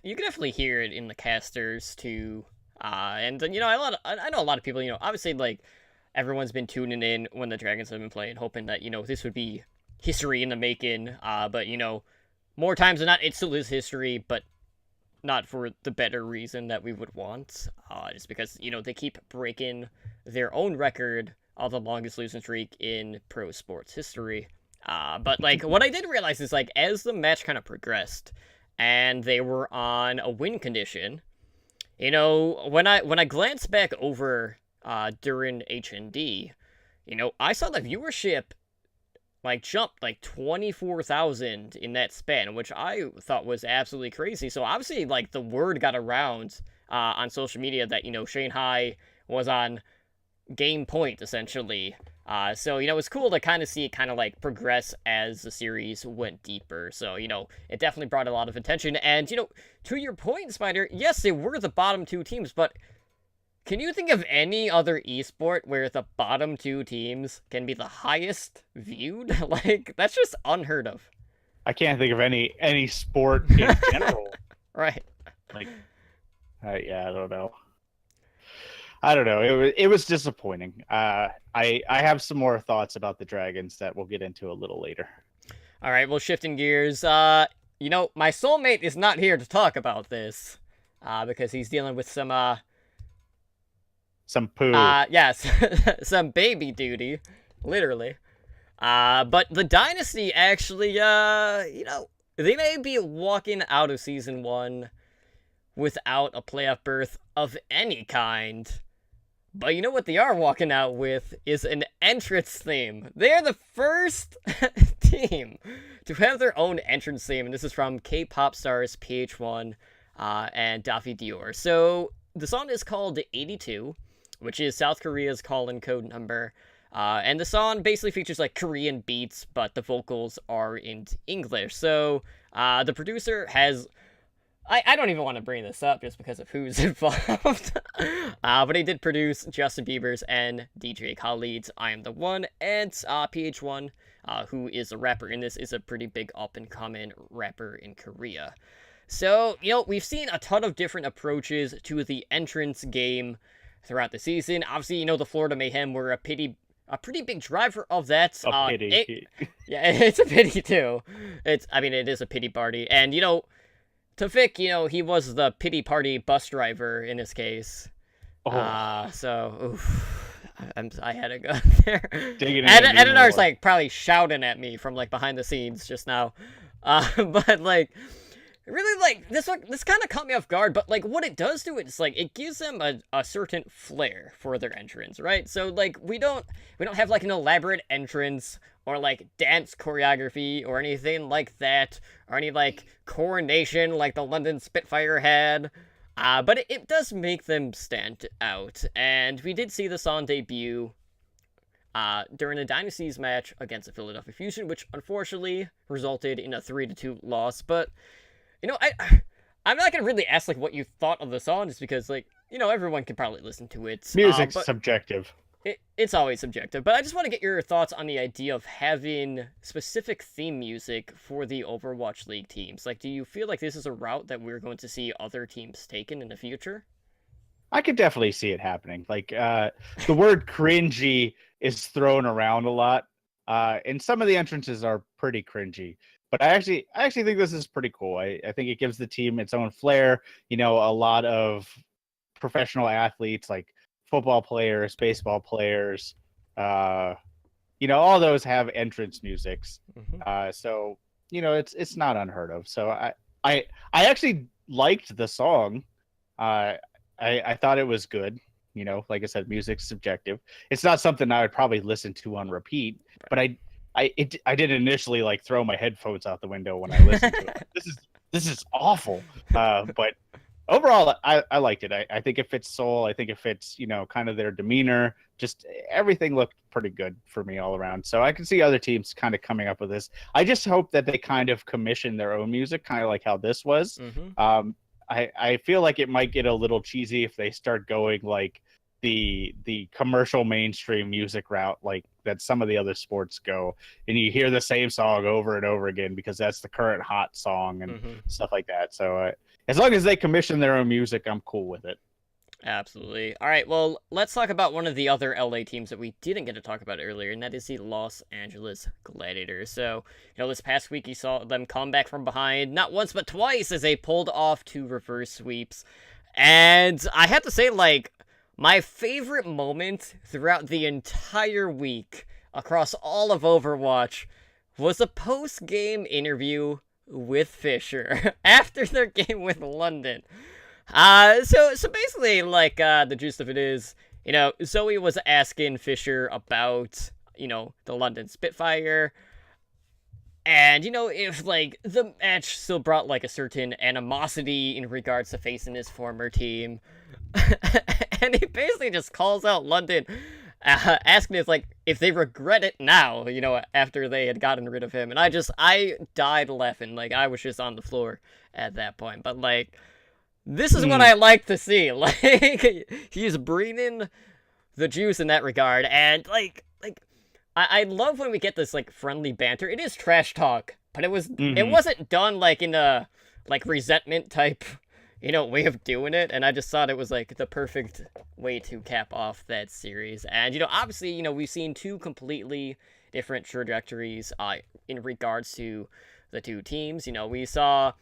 you can definitely hear it in the casters too. And I know a lot of people, obviously, like, everyone's been tuning in when the Dragons have been playing, hoping that, this would be history in the making. But, more times than not, it still is history, but not for the better reason that we would want. Just because, they keep breaking their own record of the longest losing streak in pro sports history. But, like, what I did realize is, like, as the match kind of progressed and they were on a win condition, when I glanced back over during HND, I saw the viewership like jumped like 24,000 in that span, which I thought was absolutely crazy. So obviously, like, the word got around on social media that Shanghai was on game point essentially. So it's cool to kind of see it kind of like progress as the series went deeper. So it definitely brought a lot of attention. And to your point, Spider, yes, they were the bottom 2 teams, but can you think of any other esport where the bottom 2 teams can be the highest viewed? Like, that's just unheard of. I can't think of any sport in general. Right. Like, yeah, I don't know. It was disappointing. I have some more thoughts about the Dragons that we'll get into a little later. All right, well, shifting gears. My soulmate is not here to talk about this, because he's dealing with some poo. Yes, some baby duty, literally. But the Dynasty actually, they may be walking out of Season 1 without a playoff berth of any kind. But you know what they are walking out with is an entrance theme. They are the first team to have their own entrance theme, and this is from K-pop stars PH1 and Daffy Dior. So the song is called 82, which is South Korea's call-in code number. And the song basically features like Korean beats, but the vocals are in English. So the producer has... I don't even want to bring this up just because of who's involved. But he did produce Justin Bieber's and DJ Khaled's I Am The One, and PH1 who is a rapper in this, is a pretty big up-and-coming rapper in Korea. So, we've seen a ton of different approaches to the entrance game throughout the season. Obviously, the Florida Mayhem were a pretty big driver of that. A pity. Yeah, it's a pity too. It is a pity party. And, Tafik, he was the pity party bus driver in this case. Oh. So, I had to go there. Editor's like probably shouting at me from like behind the scenes just now. But like, really, like this kind of caught me off guard. But like, what it does to it is like it gives them a certain flair for their entrance, right? So like we don't have like an elaborate entrance or like dance choreography or anything like that, or any like coronation like the London Spitfire had. But it does make them stand out, and we did see this on debut during the Dynasties match against the Philadelphia Fusion, which unfortunately resulted in a 3-2 loss. But I'm not gonna really ask like what you thought of the song, just because like everyone can probably listen to it. Music's subjective. It's always subjective, but I just want to get your thoughts on the idea of having specific theme music for the Overwatch League teams. Like, do you feel like this is a route that we're going to see other teams taken in the future? I could definitely see it happening. Like, the word cringy is thrown around a lot, and some of the entrances are pretty cringy. But I actually think this is pretty cool. I think it gives the team its own flair. A lot of professional athletes like football players, baseball players, all those have entrance musics. Mm-hmm. So it's not unheard of. So I actually liked the song. I thought it was good. Like I said, music's subjective. It's not something I would probably listen to on repeat, but I did initially like throw my headphones out the window when I listened to it. This is awful. But overall, I liked it. I think it fits Seoul. I think it fits, kind of their demeanor. Just everything looked pretty good for me all around. So I can see other teams kind of coming up with this. I just hope that they kind of commission their own music, kind of like how this was. Mm-hmm. I feel like it might get a little cheesy if they start going like the commercial mainstream music route, like that some of the other sports go, and you hear the same song over and over again because that's the current hot song and stuff like that. So as long as they commission their own music, I'm cool with it. Absolutely. All right, well, let's talk about one of the other LA teams that we didn't get to talk about earlier, and that is the Los Angeles Gladiators. So, this past week you saw them come back from behind, not once but twice, as they pulled off 2 reverse sweeps. And I have to say, like, my favorite moment throughout the entire week across all of Overwatch was a post-game interview with Fisher after their game with London. So basically, like, the gist of it is, Zoe was asking Fisher about, the London Spitfire, and, if, like, the match still brought, like, a certain animosity in regards to facing his former team. And he basically just calls out London, asking if they regret it now, after they had gotten rid of him. And I died laughing. Like, I was just on the floor at that point. But, like, this is what I like to see. Like, he's breathing the juice in that regard. And, like, I love when we get this, like, friendly banter. It is trash talk, but it wasn't done, like, in a, like, resentment type, way of doing it. And I just thought it was, like, the perfect way to cap off that series. And, obviously, we've seen 2 completely different trajectories in regards to the 2 teams. We saw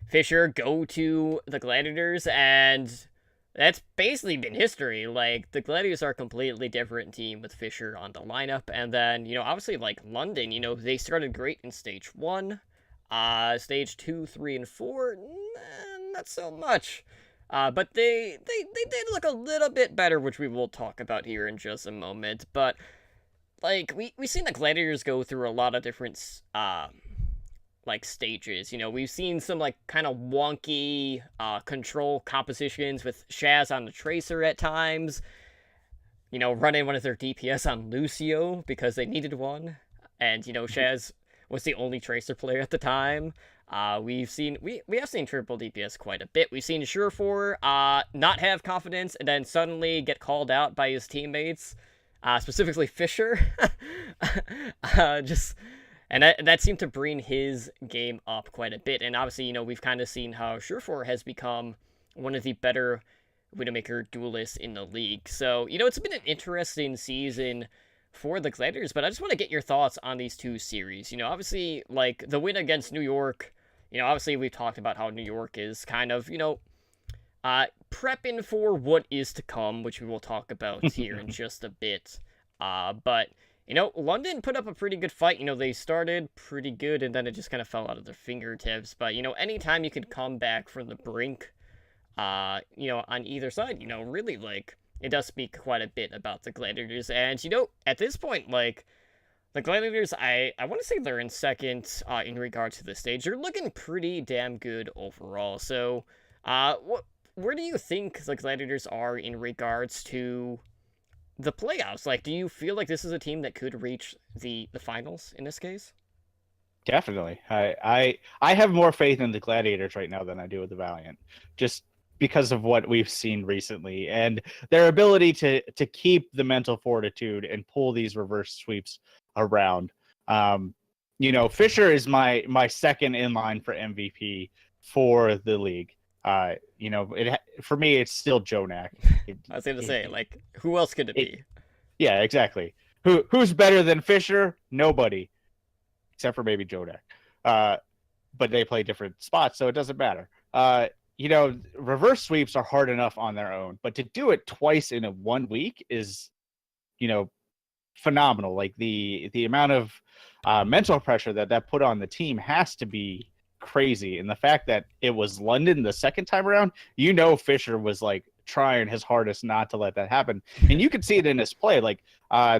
Fisher go to the Gladiators, and that's basically been history. Like, the Gladiators are a completely different team with Fisher on the lineup. And then, obviously, like, London, they started great in Stage 1. Stage 2, 3, and 4, not so much. But they did look a little bit better, which we will talk about here in just a moment. But, like, we've seen the Gladiators go through a lot of different, like, stages. We've seen some, like, kind of wonky control compositions with Shaz on the Tracer at times. Running one of their DPS on Lucio because they needed one. And, Shaz was the only Tracer player at the time. We have seen triple DPS quite a bit. We've seen Surefour not have confidence and then suddenly get called out by his teammates specifically Fisher. And that seemed to bring his game up quite a bit. And obviously, we've kind of seen how Surefour has become one of the better Widowmaker duelists in the league. So, it's been an interesting season for the Gladiators, but I just want to get your thoughts on these two series. Obviously, like, the win against New York, obviously we've talked about how New York is kind of, prepping for what is to come, which we will talk about here in just a bit. But London put up a pretty good fight. They started pretty good, and then it just kind of fell out of their fingertips. But, anytime you can come back from the brink, on either side, really, like, it does speak quite a bit about the Gladiators. And, at this point, like, the Gladiators, I want to say they're in second in regard to the stage. They're looking pretty damn good overall. So, where do you think the Gladiators are in regards to the playoffs? Like, do you feel like this is a team that could reach the finals in this case? Definitely. I have more faith in the Gladiators right now than I do with the Valiant, just because of what we've seen recently and their ability to keep the mental fortitude and pull these reverse sweeps around. Fisher is my second in line for MVP for the league. For me, it's still Jonak. I was going to say, like, who else could it be? Yeah, exactly. Who's better than Fisher? Nobody, except for maybe Jonak. But they play different spots, so it doesn't matter. Reverse sweeps are hard enough on their own, but to do it twice in a 1 week is, phenomenal. Like the amount of mental pressure that put on the team has to be crazy. And the fact that it was London the second time around, Fisher was like trying his hardest not to let that happen. And you could see it in his play. Like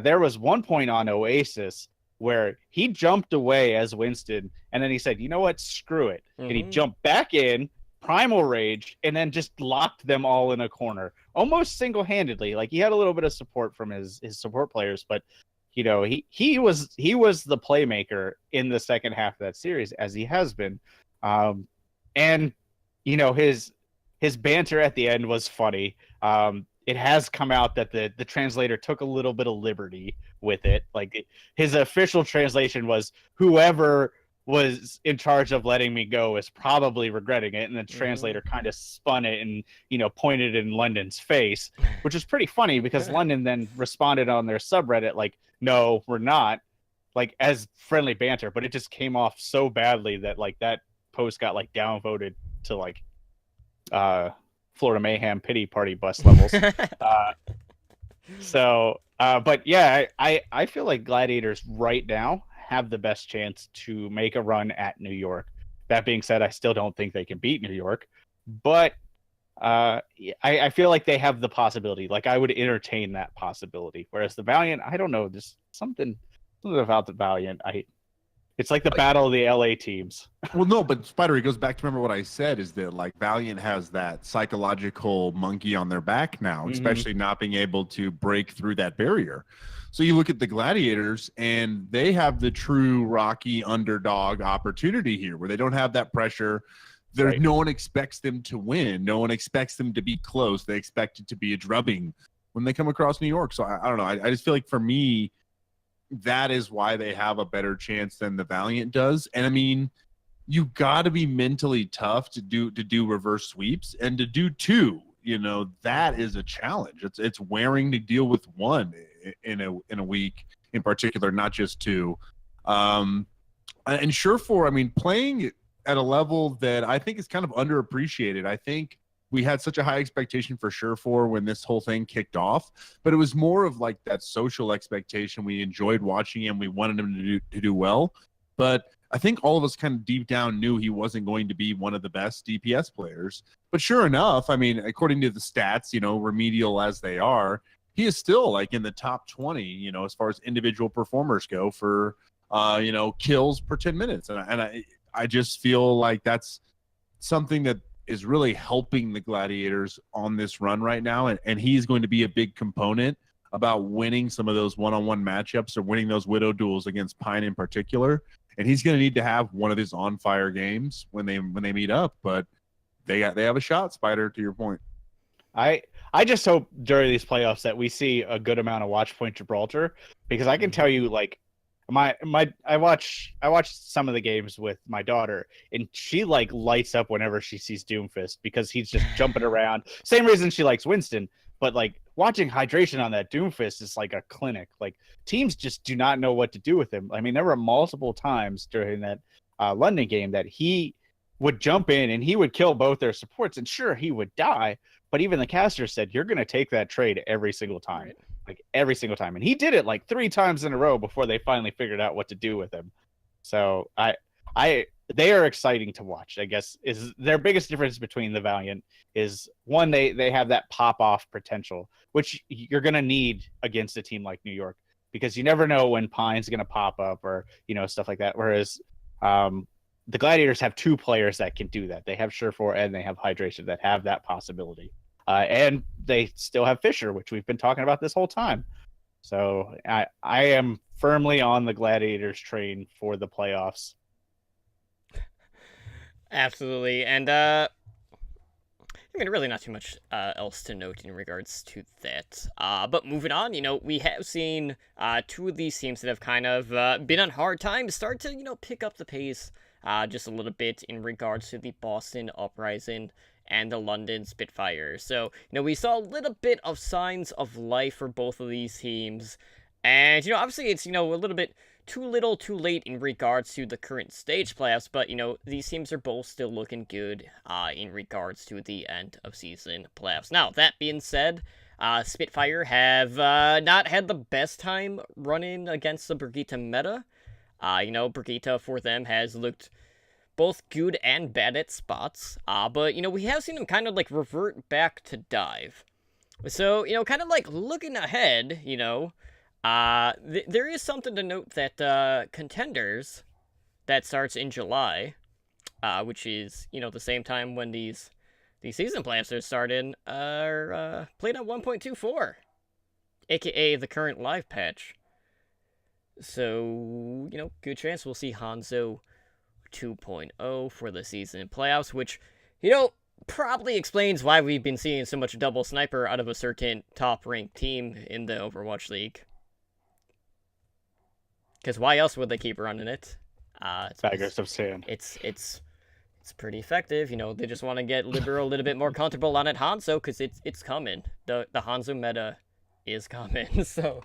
there was one point on Oasis where he jumped away as Winston, and then he said, you know what, screw it. Mm-hmm. And he jumped back in, Primal Rage, and then just locked them all in a corner, almost single-handedly. Like, he had a little bit of support from his support players, but he was the playmaker in the second half of that series, as he has been. And his banter at the end was funny. It has come out that the translator took a little bit of liberty with it. Like, his official translation was, whoever was in charge of letting me go is probably regretting it, and the translator kind of spun it and pointed in London's face, which is pretty funny because London then responded on their subreddit like, no, we're not, like, as friendly banter, but it just came off so badly that like that post got like downvoted to like Florida Mayhem pity party bus levels. But yeah, I feel like Gladiators right now have the best chance to make a run at New York. That being said, I still don't think they can beat New York, but I feel like they have the possibility. Like, I would entertain that possibility. Whereas the Valiant, I don't know, there's something about the Valiant. It's like the battle of the LA teams. Well, no, but Spider, it goes back to remember what I said is that like Valiant has that psychological monkey on their back now, especially not being able to break through that barrier. So you look at the Gladiators and they have the true Rocky underdog opportunity here where they don't have that pressure. There's no one expects them to win. No one expects them to be close. They expect it to be a drubbing when they come across New York. So I don't know. I just feel like for me, that is why they have a better chance than the Valiant does. And I mean, you got to be mentally tough to do reverse sweeps, and to do two, that is a challenge. It's wearing to deal with one in a week in particular, not just two. And Surefour, I mean, playing at a level that I think is kind of underappreciated. I think we had such a high expectation for Surefour when this whole thing kicked off, but it was more of like that social expectation. We enjoyed watching him. We wanted him to do well, but I think all of us kind of deep down knew he wasn't going to be one of the best DPS players. But sure enough, I mean, according to the stats, remedial as they are, he is still like in the top 20, as far as individual performers go for, kills per 10 minutes. And I just feel like that's something that is really helping the Gladiators on this run right now. And he's going to be a big component about winning some of those one-on-one matchups or winning those Widow duels against Pine in particular. And he's going to need to have one of his on-fire games when they meet up. But they have a shot, Spider, to your point. I just hope during these playoffs that we see a good amount of watch point Gibraltar, because I can tell you, like, I watch some of the games with my daughter, and she like lights up whenever she sees Doomfist because he's just jumping around. Same reason she likes Winston, but like watching hydration on that Doomfist is like a clinic. Like teams just do not know what to do with him. I mean, there were multiple times during that London game that he would jump in and he would kill both their supports, and sure, he would die, but even the caster said, you're going to take that trade every single time. Right. Like every single time. And he did it like 3 times in a row before they finally figured out what to do with him. So they are exciting to watch. I guess is their biggest difference between the Valiant is one, they have that pop off potential, which you're going to need against a team like New York, because you never know when Pine's going to pop up or, stuff like that. Whereas the Gladiators have 2 players that can do that. They have Surefour and they have Hydration that have that possibility. And they still have Fisher, which we've been talking about this whole time. So I am firmly on the Gladiators train for the playoffs. Absolutely. And I mean, really not too much else to note in regards to that. But moving on, we have seen 2 of these teams that have kind of been on hard times start to, pick up the pace just a little bit in regards to the Boston Uprising and the London Spitfire. So, we saw a little bit of signs of life for both of these teams. And, obviously it's, a little bit too little too late in regards to the current stage playoffs, but, these teams are both still looking good in regards to the end of season playoffs. Now, that being said, Spitfire have not had the best time running against the Brigitte meta. Brigitte for them has looked both good and bad at spots, but, we have seen them kind of, like, revert back to dive. So, kind of, like, looking ahead, there is something to note that Contenders, that starts in July, which is, the same time when these season playoffs are starting, are played on 1.24, aka the current live patch. So, good chance we'll see Hanzo 2.0 for the season playoffs, which, probably explains why we've been seeing so much double sniper out of a certain top-ranked team in the Overwatch League. Because why else would they keep running it? Baggers of sand. It's pretty effective. They just want to get Libero a little bit more comfortable on it. Hanzo, because it's coming. The Hanzo meta is coming. So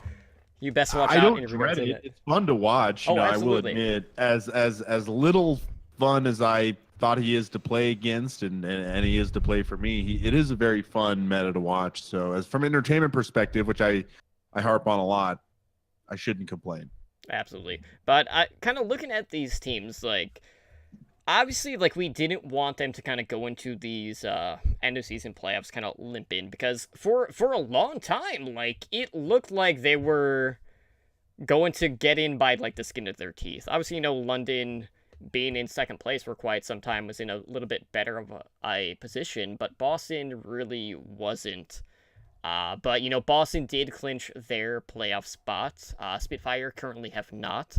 you best watch out. I don't dread it. It's fun to watch. I will admit, as little fun as I thought he is to play against, and he is to play for me, it is a very fun meta to watch. So, as from an entertainment perspective, which I harp on a lot, I shouldn't complain. Absolutely. But kind of looking at these teams, like, obviously, like, we didn't want them to kind of go into these end of season playoffs kind of limping, because for a long time, like, it looked like they were going to get in by, like, the skin of their teeth. Obviously, London being in second place for quite some time was in a little bit better of a position, but Boston really wasn't. But, Boston did clinch their playoff spot. Spitfire currently have not.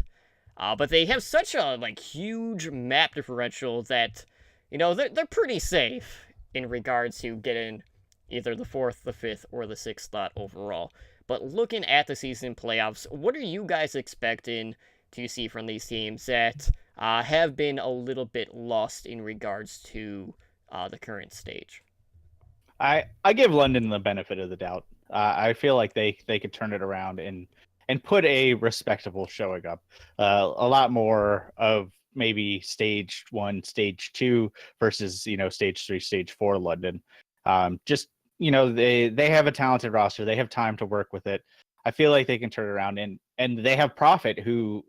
But they have such a, like, huge map differential that, they're pretty safe in regards to getting either the 4th, the 5th, or the 6th slot overall. But looking at the season playoffs, what are you guys expecting to see from these teams that have been a little bit lost in regards to the current stage? I give London the benefit of the doubt. I feel like they could turn it around and put a respectable showing up. A lot more of maybe stage 1, stage 2 versus, stage 3, stage 4 London. Just, they have a talented roster. They have time to work with it. I feel like they can turn it around, and they have Prophet, who,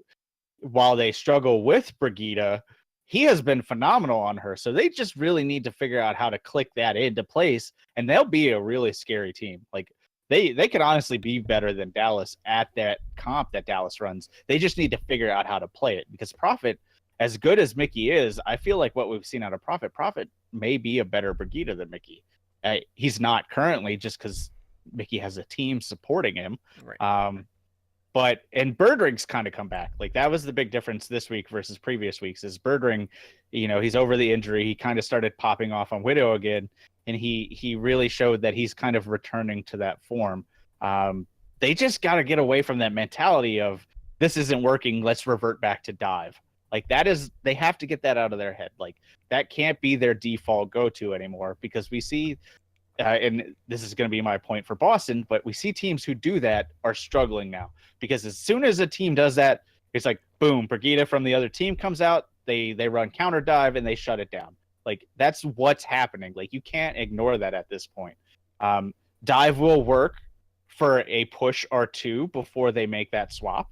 while they struggle with Brigitte, he has been phenomenal on her. So they just really need to figure out how to click that into place, and they'll be a really scary team. Like, they could honestly be better than Dallas at that comp that Dallas runs. They just need to figure out how to play it, because Prophet, as good as Mickey is, I feel like what we've seen out of Prophet may be a better Brigitte than Mickey. He's not currently, just because Mickey has a team supporting him. Right. And Birdring's kind of come back. Like that was the big difference this week versus previous weeks. Is Birdring, he's over the injury. He kind of started popping off on Widow again, and he really showed that he's kind of returning to that form. They just got to get away from that mentality of this isn't working. Let's revert back to dive. Like they have to get that out of their head. Like that can't be their default go-to anymore, because we see, and this is going to be my point for Boston, but we see teams who do that are struggling now, because as soon as a team does that, it's like, boom, Brigitte from the other team comes out, they run counter dive and they shut it down. Like that's what's happening. Like you can't ignore that at this point. Dive will work for a push or two before they make that swap,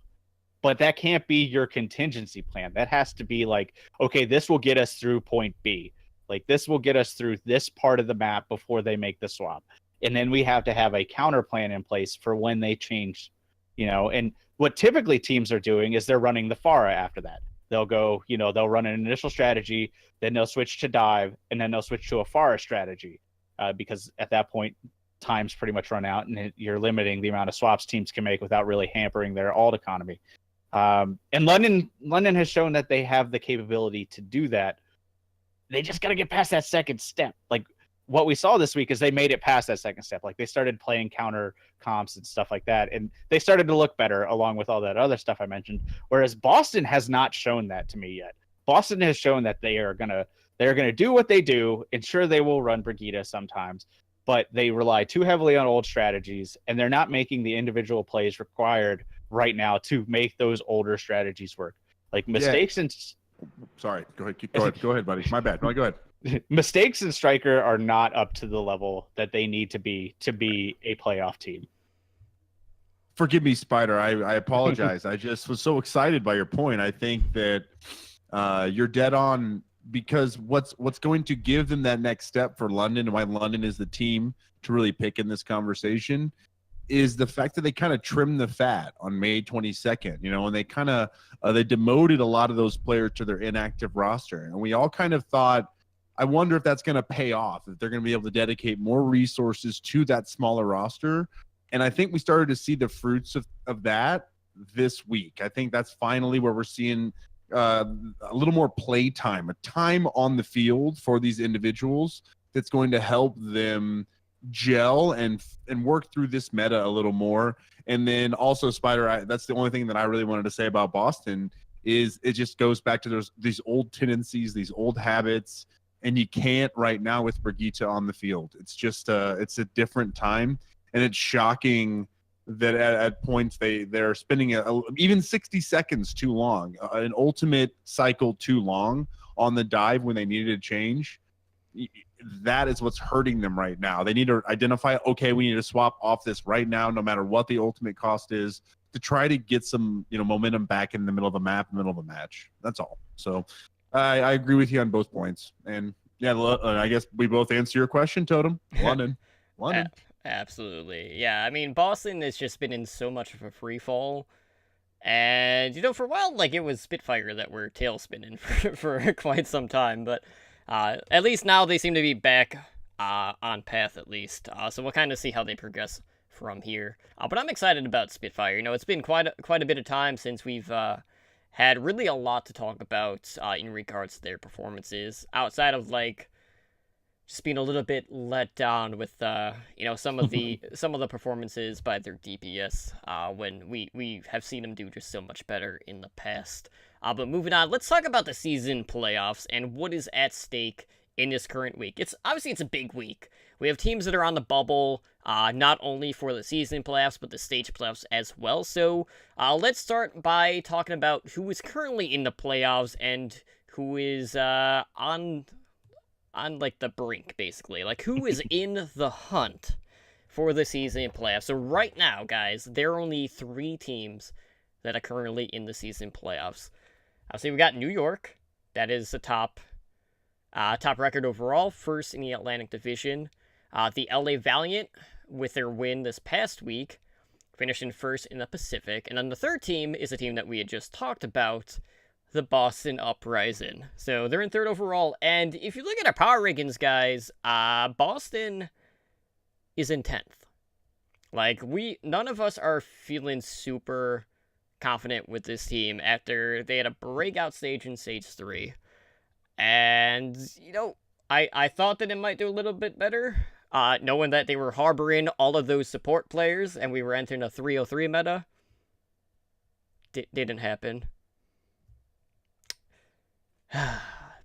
but that can't be your contingency plan. That has to be like, okay, this will get us through point B. Like this will get us through this part of the map before they make the swap. And then we have to have a counter plan in place for when they change, and what typically teams are doing is they're running the Pharah after that. They'll go, they'll run an initial strategy, then they'll switch to dive, and then they'll switch to a Pharah strategy, because at that point, time's pretty much run out, and you're limiting the amount of swaps teams can make without really hampering their alt economy. And London has shown that they have the capability to do that. They just got to get past that second step. Like what we saw this week is they made it past that second step. Like they started playing counter comps and stuff like that, and they started to look better along with all that other stuff I mentioned. Whereas Boston has not shown that to me yet. Boston has shown that they're gonna do what they do, and sure they will run Brigitte sometimes, but they rely too heavily on old strategies, and they're not making the individual plays required right now to make those older strategies work. Like mistakes and sorry, go ahead, buddy. My bad. No, go ahead. Mistakes in Striker are not up to the level that they need to be a playoff team. Forgive me, Spider. I apologize. I just was so excited by your point. I think that you're dead on, because what's going to give them that next step for London, and why London is the team to really pick in this conversation, is the fact that they kind of trimmed the fat on May 22nd, and they kind of they demoted a lot of those players to their inactive roster. And we all kind of thought, I wonder if that's going to pay off, if they're going to be able to dedicate more resources to that smaller roster. And I think we started to see the fruits of that this week. I think that's finally where we're seeing a little more play time, a time on the field for these individuals that's going to help them gel and work through this meta a little more. And then also, Spider, that's the only thing that I really wanted to say about Boston, is it just goes back to these old tendencies, these old habits, and you can't right now with Brigitte on the field. It's just it's a different time, and it's shocking that at points they're spending even 60 seconds too long, an ultimate cycle too long on the dive when they needed to change. That is what's hurting them right now. They need to identify, okay, we need to swap off this right now, no matter what the ultimate cost is, to try to get some momentum back in the middle of the map, middle of a match. That's all. So I agree with you on both points. And yeah, I guess we both answer your question, Totem. London. Absolutely. Yeah, I mean, Boston has just been in so much of a free fall. And, for a while, like, it was Spitfire that were tail spinning for quite some time. But at least now they seem to be back on path, at least. So we'll kind of see how they progress from here. But I'm excited about Spitfire. It's been quite a bit of time since we've had really a lot to talk about in regards to their performances, outside of, like, just being a little bit let down with some of the performances by their DPS when we have seen them do just so much better in the past. But moving on, let's talk about the season playoffs and what is at stake in this current week. It's a big week. We have teams that are on the bubble, not only for the season playoffs, but the stage playoffs as well. So let's start by talking about who is currently in the playoffs and who is on like the brink, basically. Like, who is in the hunt for the season playoffs. So right now, guys, there are only 3 teams that are currently in the season playoffs. So we got New York, that is the top record overall, first in the Atlantic Division. The LA Valiant, with their win this past week, finishing first in the Pacific. And then the third team is a team that we had just talked about, the Boston Uprising. So they're in third overall. And if you look at our power rankings, guys, Boston is in 10th. Like, none of us are feeling super confident with this team after they had a breakout stage in Stage 3. And, you know, I thought that it might do a little bit better, knowing that they were harboring all of those support players and we were entering a 303 meta. Didn't happen.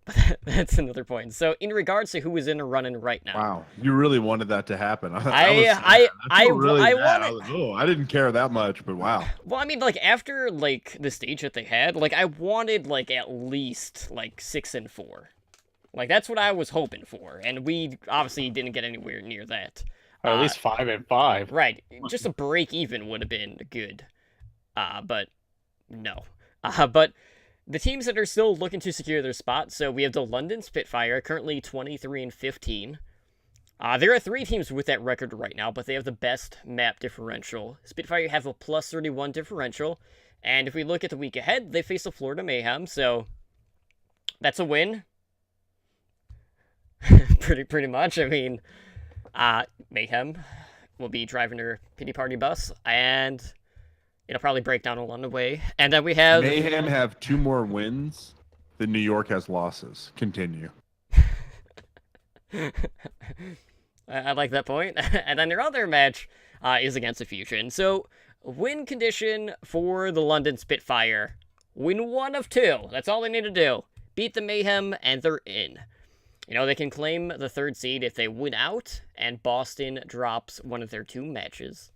But that's another point. So, in regards to who is in a running right now, wow, you really wanted that to happen. I wanted. I didn't care that much, but wow. Well, I mean, like after like the stage that they had, like I wanted like at least like 6-4. Like that's what I was hoping for, and we obviously didn't get anywhere near that. Or at least 5-5. Right, just a break even would have been good. But no. But the teams that are still looking to secure their spot, so we have the London Spitfire, currently 23-15. There are 3 teams with that record right now, but they have the best map differential. Spitfire have a +31 differential, and if we look at the week ahead, they face the Florida Mayhem, so that's a win. pretty much. I mean, Mayhem will be driving their pity party bus, and it'll probably break down along the way. And then we have... Mayhem have 2 more wins than New York has losses. Continue. I like that point. And then their other match is against the Fusion. So, win condition for the London Spitfire. Win 1 of 2. That's all they need to do. Beat the Mayhem, and they're in. You know, they can claim the 3rd seed if they win out, and Boston drops one of their 2 matches.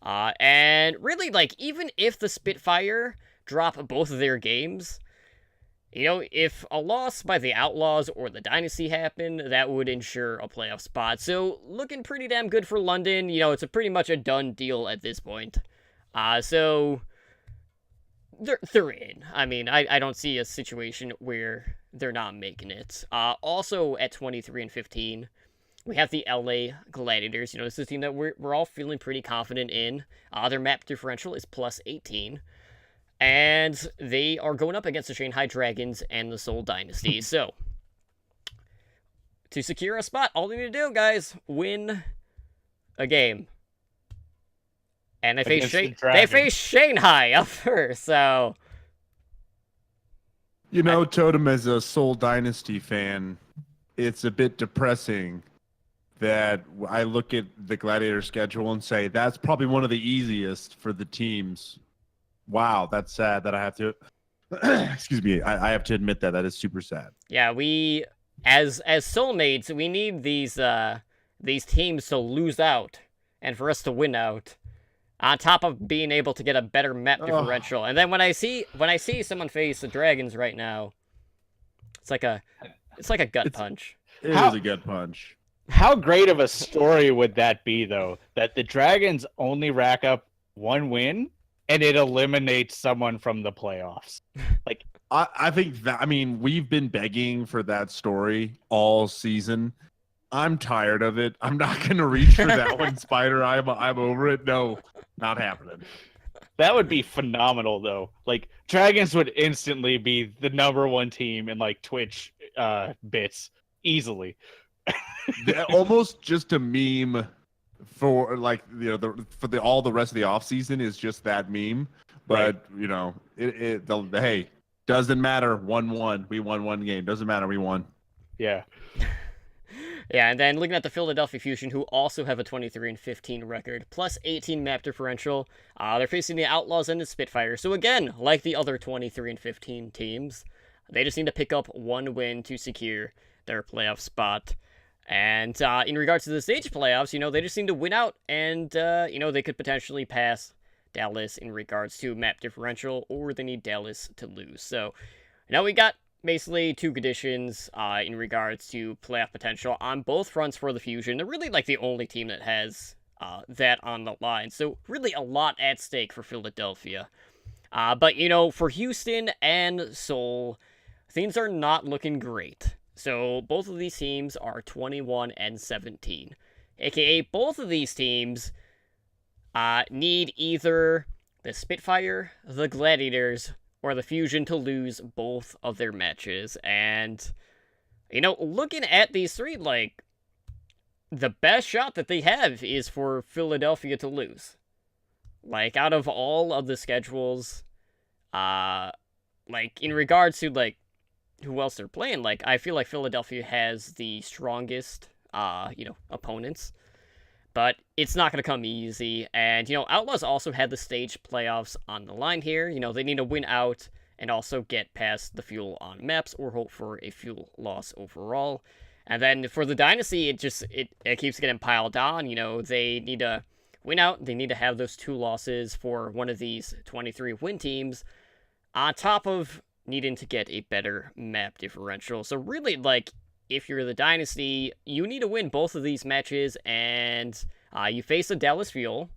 And really, like, even if the Spitfire drop both of their games, you know, if a loss by the Outlaws or the Dynasty happened, that would ensure a playoff spot. So, looking pretty damn good for London. You know, it's pretty much a done deal at this point. So, they're in. I mean, I don't see a situation where they're not making it. Also, at 23-15, we have the LA Gladiators. You know, this is a team that we're all feeling pretty confident in. Their map differential is +18. And they are going up against the Shanghai Dragons and the Seoul Dynasty. So, to secure a spot, all they need to do, guys, win a game. And they face Shanghai up first, so... You know, Totem, as a Seoul Dynasty fan, it's a bit depressing that I look at the Gladiator schedule and say, that's probably one of the easiest for the teams. Wow, that's sad that I have to... Excuse me, I have to admit that. That is super sad. Yeah, we, as soulmates, we need these teams to lose out and for us to win out, on top of being able to get a better map differential. And then when I see someone face the Dragons right now, it's like a gut punch. It is a gut punch. How great of a story would that be, though? That the Dragons only rack up 1 win, and it eliminates someone from the playoffs. Like, I think that, I mean, we've been begging for that story all season. I'm tired of it. I'm not going to reach for that one, Spider. I'm over it. No, not happening. That would be phenomenal, though. Like, Dragons would instantly be the #1 team in, like, Twitch bits easily. Almost just a meme for, like, you know, all the rest of the offseason is just that meme. But, right. You know, hey, doesn't matter. 1-1. We won 1 game. Doesn't matter. We won. Yeah. Yeah, and then looking at the Philadelphia Fusion, who also have a 23-15 record, +18 map differential. They're facing the Outlaws and the Spitfire. So again, like the other 23-15 teams, they just need to pick up 1 win to secure their playoff spot. And in regards to the stage playoffs, you know, they just need to win out, and you know, they could potentially pass Dallas in regards to map differential, or they need Dallas to lose. So now we got basically 2 conditions in regards to playoff potential on both fronts for the Fusion. They're really like the only team that has that on the line. So really a lot at stake for Philadelphia. But, you know, for Houston and Seoul, things are not looking great. So both of these teams are 21-17. AKA both of these teams need either the Spitfire, the Gladiators, or the Fusion to lose both of their matches. And, you know, looking at these 3, like, the best shot that they have is for Philadelphia to lose. Like, out of all of the schedules Like, in regards to, like, who else they're playing, like, I feel like Philadelphia has the strongest, opponents. But it's not going to come easy. And, Outlaws also had the stage playoffs on the line here. They need to win out and also get past the fuel on maps or hope for a fuel loss overall. And then for the Dynasty, it keeps getting piled on. They need to win out. They need to have those 2 losses for one of these 23 win teams on top of needing to get a better map differential. So really, like, if you're the Dynasty, you need to win both of these matches, and you face the Dallas Fuel,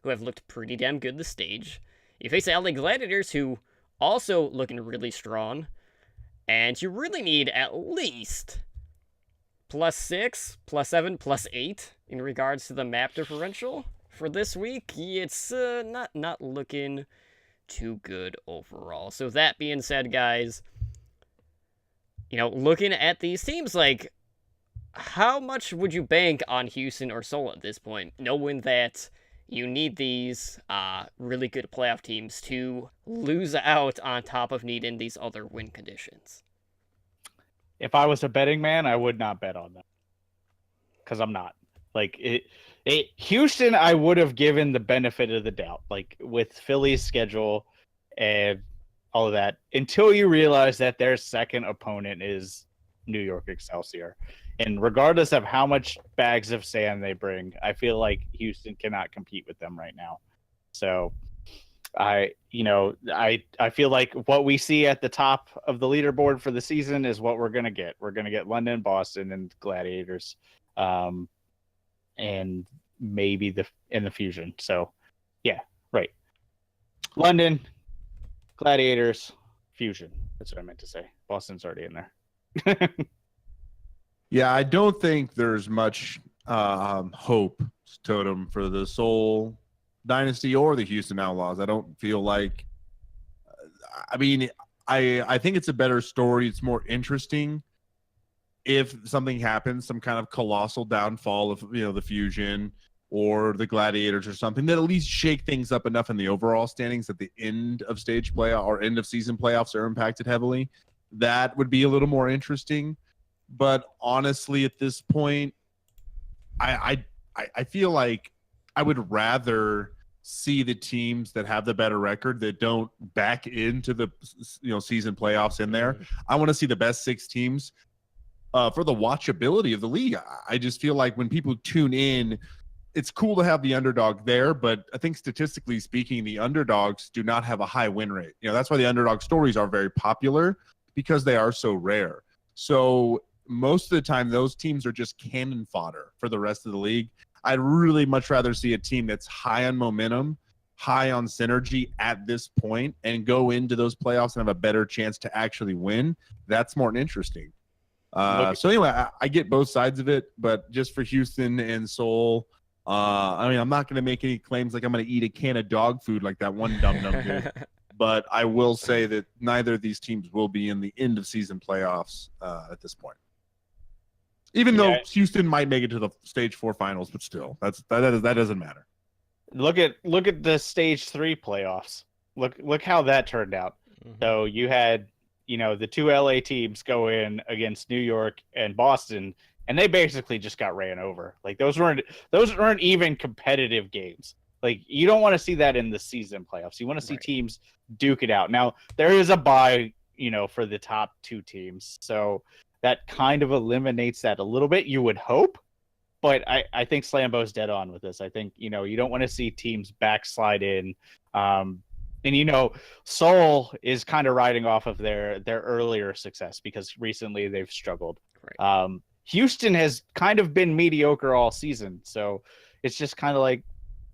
who have looked pretty damn good this stage. You face the LA Gladiators, who also looking really strong, and you really need at least +6, +7, +8 in regards to the map differential for this week. It's not looking too good overall. So that being said, guys, looking at these teams, like, how much would you bank on Houston or Seoul at this point, knowing that you need these really good playoff teams to lose out on top of needing these other win conditions? If I was a betting man, I would not bet on them, because I'm not. Like, Houston, I would have given the benefit of the doubt, like with Philly's schedule and all of that, until you realize that their second opponent is New York Excelsior. And regardless of how much bags of sand they bring, I feel like Houston cannot compete with them right now. So I feel like what we see at the top of the leaderboard for the season is what we're going to get. We're going to get London, Boston, and Gladiators, and maybe the Fusion. So, yeah, right. London, Gladiators, Fusion. That's what I meant to say. Boston's already in there. Yeah, I don't think there's much hope, Totem, for the Seoul Dynasty or the Houston Outlaws. I don't feel like I think it's a better story. It's more interesting if something happens, some kind of colossal downfall of the Fusion or the Gladiators or something, that at least shake things up enough in the overall standings at the end of stage playoff or end of season playoffs are impacted heavily. That would be a little more interesting. But honestly, at this point, I feel like I would rather see the teams that have the better record that don't back into the season playoffs in there. I want to see the best 6 teams for the watchability of the league. I just feel like when people tune in, it's cool to have the underdog there, but I think statistically speaking, the underdogs do not have a high win rate. That's why the underdog stories are very popular, because they are so rare. So most of the time, those teams are just cannon fodder for the rest of the league. I'd really much rather see a team that's high on momentum, high on synergy at this point, and go into those playoffs and have a better chance to actually win. That's more interesting. So anyway, I get both sides of it, but just for Houston and Seoul, I'm not going to make any claims like I'm going to eat a can of dog food like that one dum-dum did. But I will say that neither of these teams will be in the end of season playoffs at this point. Even though Houston might make it to the stage 4 finals, but still, that doesn't matter. Look at the stage 3 playoffs. Look how that turned out. Mm-hmm. So you had the 2 LA teams go in against New York and Boston, and they basically just got ran over. Like those weren't even competitive games. Like, you don't want to see that in the season playoffs. You want to see teams duke it out. Now, there is a bye, for the top 2 teams. So that kind of eliminates that a little bit, you would hope. But I think Slambo's dead on with this. I think, you don't want to see teams backslide in. And, Seoul is kind of riding off of their earlier success, because recently they've struggled. Right. Houston has kind of been mediocre all season. So it's just kind of like,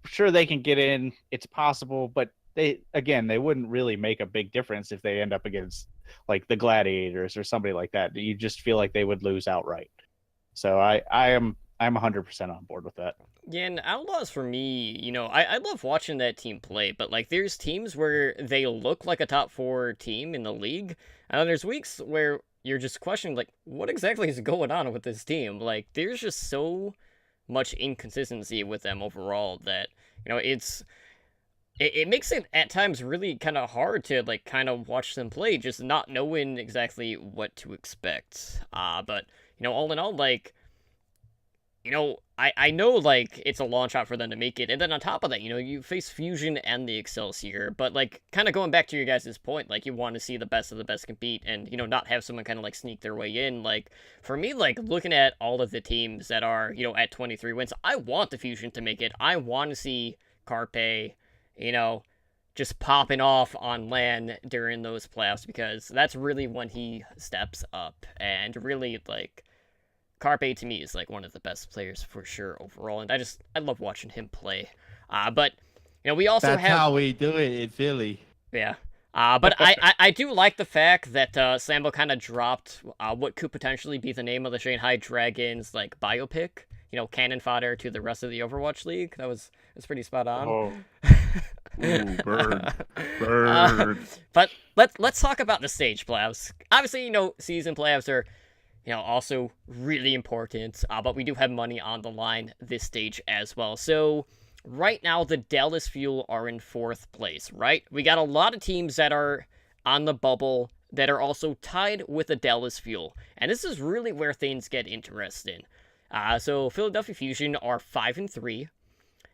sure, they can get in. It's possible, but they wouldn't really make a big difference if they end up against like the Gladiators or somebody like that. You just feel like they would lose outright. So I'm 100% on board with that. Yeah, and Outlaws for me, I love watching that team play, but like there's teams where they look like a top 4 team in the league, and then there's weeks where you're just questioning like what exactly is going on with this team. Like there's just so much inconsistency with them overall that it's it makes it at times really kind of hard to like kind of watch them play, just not knowing exactly what to expect. But all in all, like, I know like it's a long shot for them to make it, and then on top of that, you face Fusion and the Excelsior, but like kind of going back to your guys' point, like you want to see the best of the best compete, and not have someone kind of like sneak their way in. Like for me, like looking at all of the teams that are at 23 wins, I want the Fusion to make it. I want to see Carpe, just popping off on LAN during those playoffs, because that's really when he steps up, and really like. Carpe to me is like one of the best players for sure overall, and I love watching him play. But we also That's have how we do it in Philly. yeah. But I do like the fact that Sambo kind of dropped what could potentially be the name of the Shanghai Dragons like biopic. Cannon fodder to the rest of the Overwatch League. That's pretty spot on. Oh. Ooh, bird. But let's talk about the stage playoffs. Obviously, season playoffs are also really important, but we do have money on the line this stage as well. So right now, the Dallas Fuel are in 4th place, right? We got a lot of teams that are on the bubble that are also tied with the Dallas Fuel, and this is really where things get interesting. So Philadelphia Fusion are 5-3.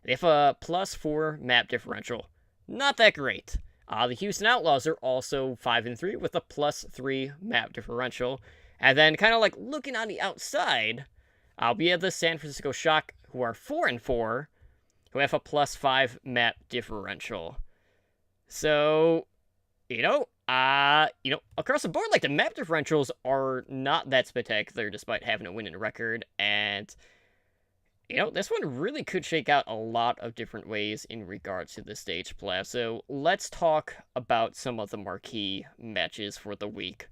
They have a +4 map differential. Not that great. The Houston Outlaws are also 5-3 with a +3 map differential. And then kind of like looking on the outside, we have the San Francisco Shock, who are 4-4, who have a +5 map differential. So, across the board, like the map differentials are not that spectacular despite having a winning record. And, this one really could shake out a lot of different ways in regards to the stage play. So let's talk about some of the marquee matches for the week.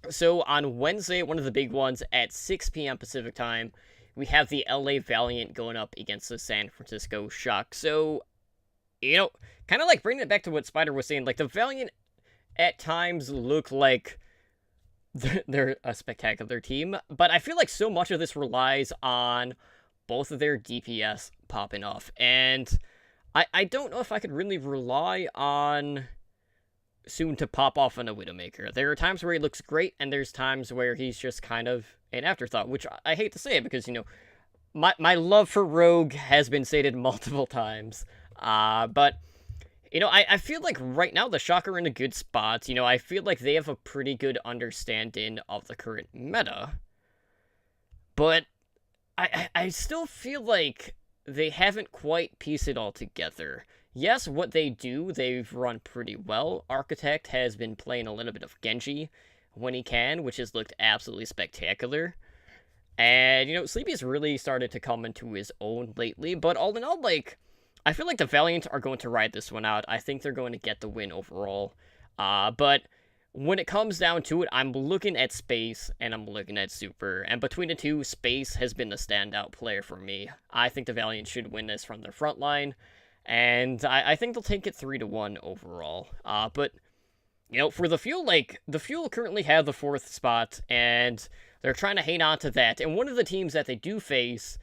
So on Wednesday, one of the big ones at 6 p.m. Pacific time, we have the LA Valiant going up against the San Francisco Shock. So, kind of like bringing it back to what Spider was saying, like the Valiant at times look like they're a spectacular team, but I feel like so much of this relies on both of their DPS popping off. And I don't know if I could really rely on soon to pop off on a Widowmaker. There are times where he looks great, and there's times where he's just kind of an afterthought, which I hate to say it because, my love for Rogue has been stated multiple times. But, I feel like right now the Shock are in a good spot. I feel like they have a pretty good understanding of the current meta. But I still feel like they haven't quite pieced it all together. Yes, what they do, they've run pretty well. Architect has been playing a little bit of Genji when he can, which has looked absolutely spectacular. And, Sleepy's really started to come into his own lately. But all in all, like, I feel like the Valiant are going to ride this one out. I think they're going to get the win overall. But when it comes down to it, I'm looking at Space and I'm looking at Super. And between the two, Space has been the standout player for me. I think the Valiant should win this from their front line. And I think they'll take it 3-1 overall. But, for the Fuel, like, the Fuel currently have the 4th spot, and they're trying to hang on to that. And one of the teams that they do face,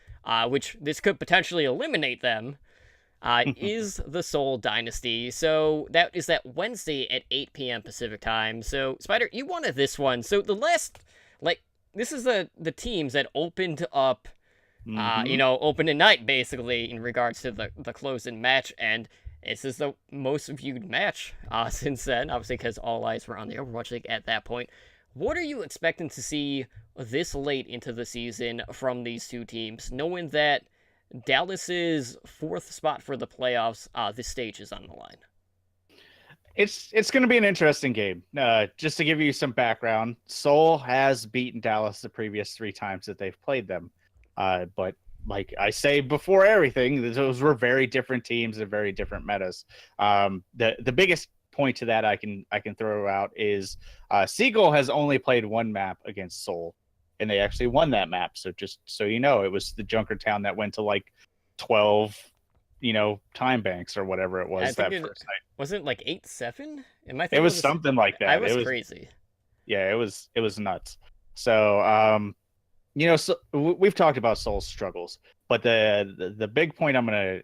which this could potentially eliminate them, is the Seoul Dynasty. So that is that Wednesday at 8 p.m. Pacific time. So, Spider, you wanted this one. So the last, like, this is the teams that opened up open at night, basically, in regards to the close-in match, and this is the most viewed match since then, obviously, because all eyes were on the Overwatch League at that point. What are you expecting to see this late into the season from these two teams, knowing that Dallas's 4th spot for the playoffs, this stage is on the line? It's going to be an interesting game. Just to give you some background, Seoul has beaten Dallas the previous 3 times that they've played them. But like I say before everything, those were very different teams and very different metas. The biggest point to that I can throw out is Seagull has only played 1 map against Seoul, and they actually won that map. So just so you know, it was the Junkertown that went to like 12, time banks or whatever it was that first night. Wasn't it like 8-7? It was something like that. It was crazy. Yeah, it was nuts. So so we've talked about Seoul's struggles, but the big point I'm going to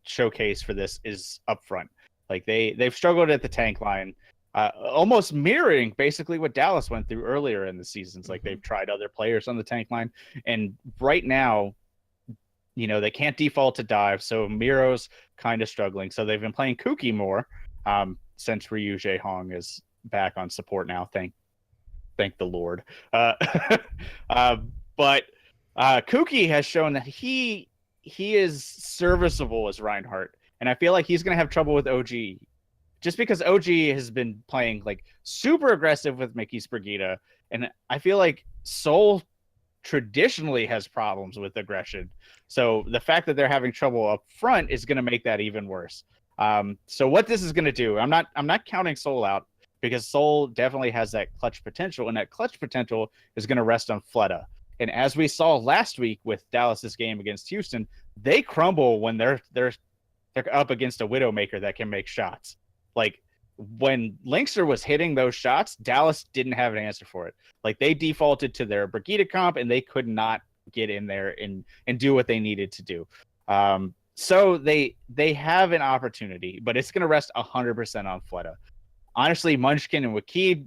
showcase for this is up front. Like they've struggled at the tank line, almost mirroring basically what Dallas went through earlier in the seasons. Like they've tried other players on the tank line, and right now, they can't default to dive, so Miro's kind of struggling. So they've been playing Kuki more since Ryu Jae-hong is back on support now. Thank the Lord. But Kuki has shown that he is serviceable as Reinhardt, and I feel like he's going to have trouble with OG, just because OG has been playing like super aggressive with Mickey's Brigida, and I feel like Seoul traditionally has problems with aggression. So the fact that they're having trouble up front is going to make that even worse. So what this is going to do, I'm not counting Seoul out, because Seoul definitely has that clutch potential, and that clutch potential is going to rest on Fleta. And as we saw last week with Dallas's game against Houston, they crumble when they're up against a Widowmaker that can make shots. Like when Linkster was hitting those shots, Dallas didn't have an answer for it. Like they defaulted to their Brigida comp, and they could not get in there and do what they needed to do. So they have an opportunity, but it's going to rest 100% on Fleta. Honestly, Munchkin and Wakid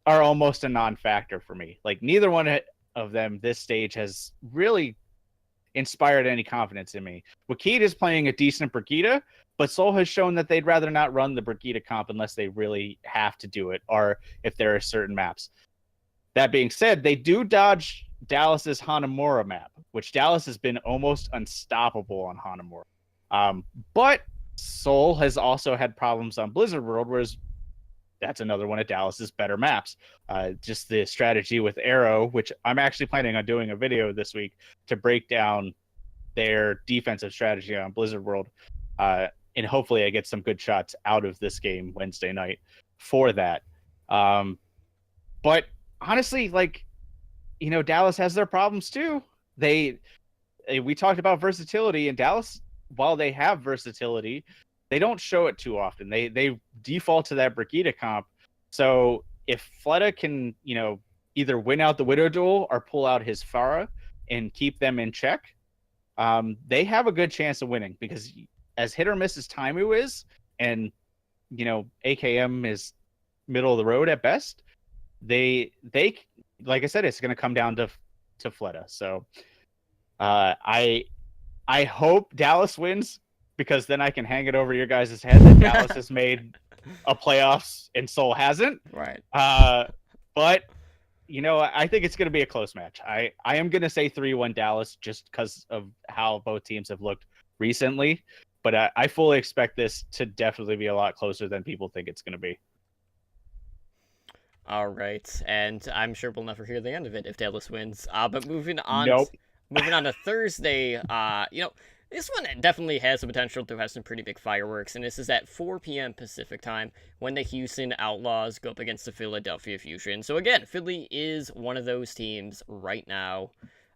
are almost a non-factor for me. Like neither one of them this stage has really inspired any confidence in me. Wakid is playing a decent Brigida, but Seoul has shown that they'd rather not run the Brigida comp unless they really have to do it, or if there are certain maps. That being said, they do dodge Dallas's Hanamura map, which Dallas has been almost unstoppable on Hanamura. But Seoul has also had problems on Blizzard World, whereas that's another one of Dallas's better maps. Just the strategy with Arrow, which I'm actually planning on doing a video this week to break down their defensive strategy on Blizzard World. And hopefully I get some good shots out of this game Wednesday night for that. But honestly, like, Dallas has their problems too. We talked about versatility, and Dallas, while they have versatility, they don't show it too often. They default to that Brigida comp. So if Fleta can, either win out the Widow duel or pull out his Pharah and keep them in check, they have a good chance of winning, because as hit or miss as Taimu is, and AKM is middle of the road at best, they like I said, it's going to come down to Fleta. So I hope Dallas wins, because then I can hang it over your guys' head that Dallas has made a playoffs and Seoul hasn't. Right. But I think it's going to be a close match. I am going to say 3-1 Dallas, just because of how both teams have looked recently. But I fully expect this to definitely be a lot closer than people think it's going to be. All right, and I'm sure we'll never hear the end of it if Dallas wins. But moving on, moving on to Thursday, this one definitely has the potential to have some pretty big fireworks, and this is at 4 p.m. Pacific time when the Houston Outlaws go up against the Philadelphia Fusion. So again, Philly is one of those teams right now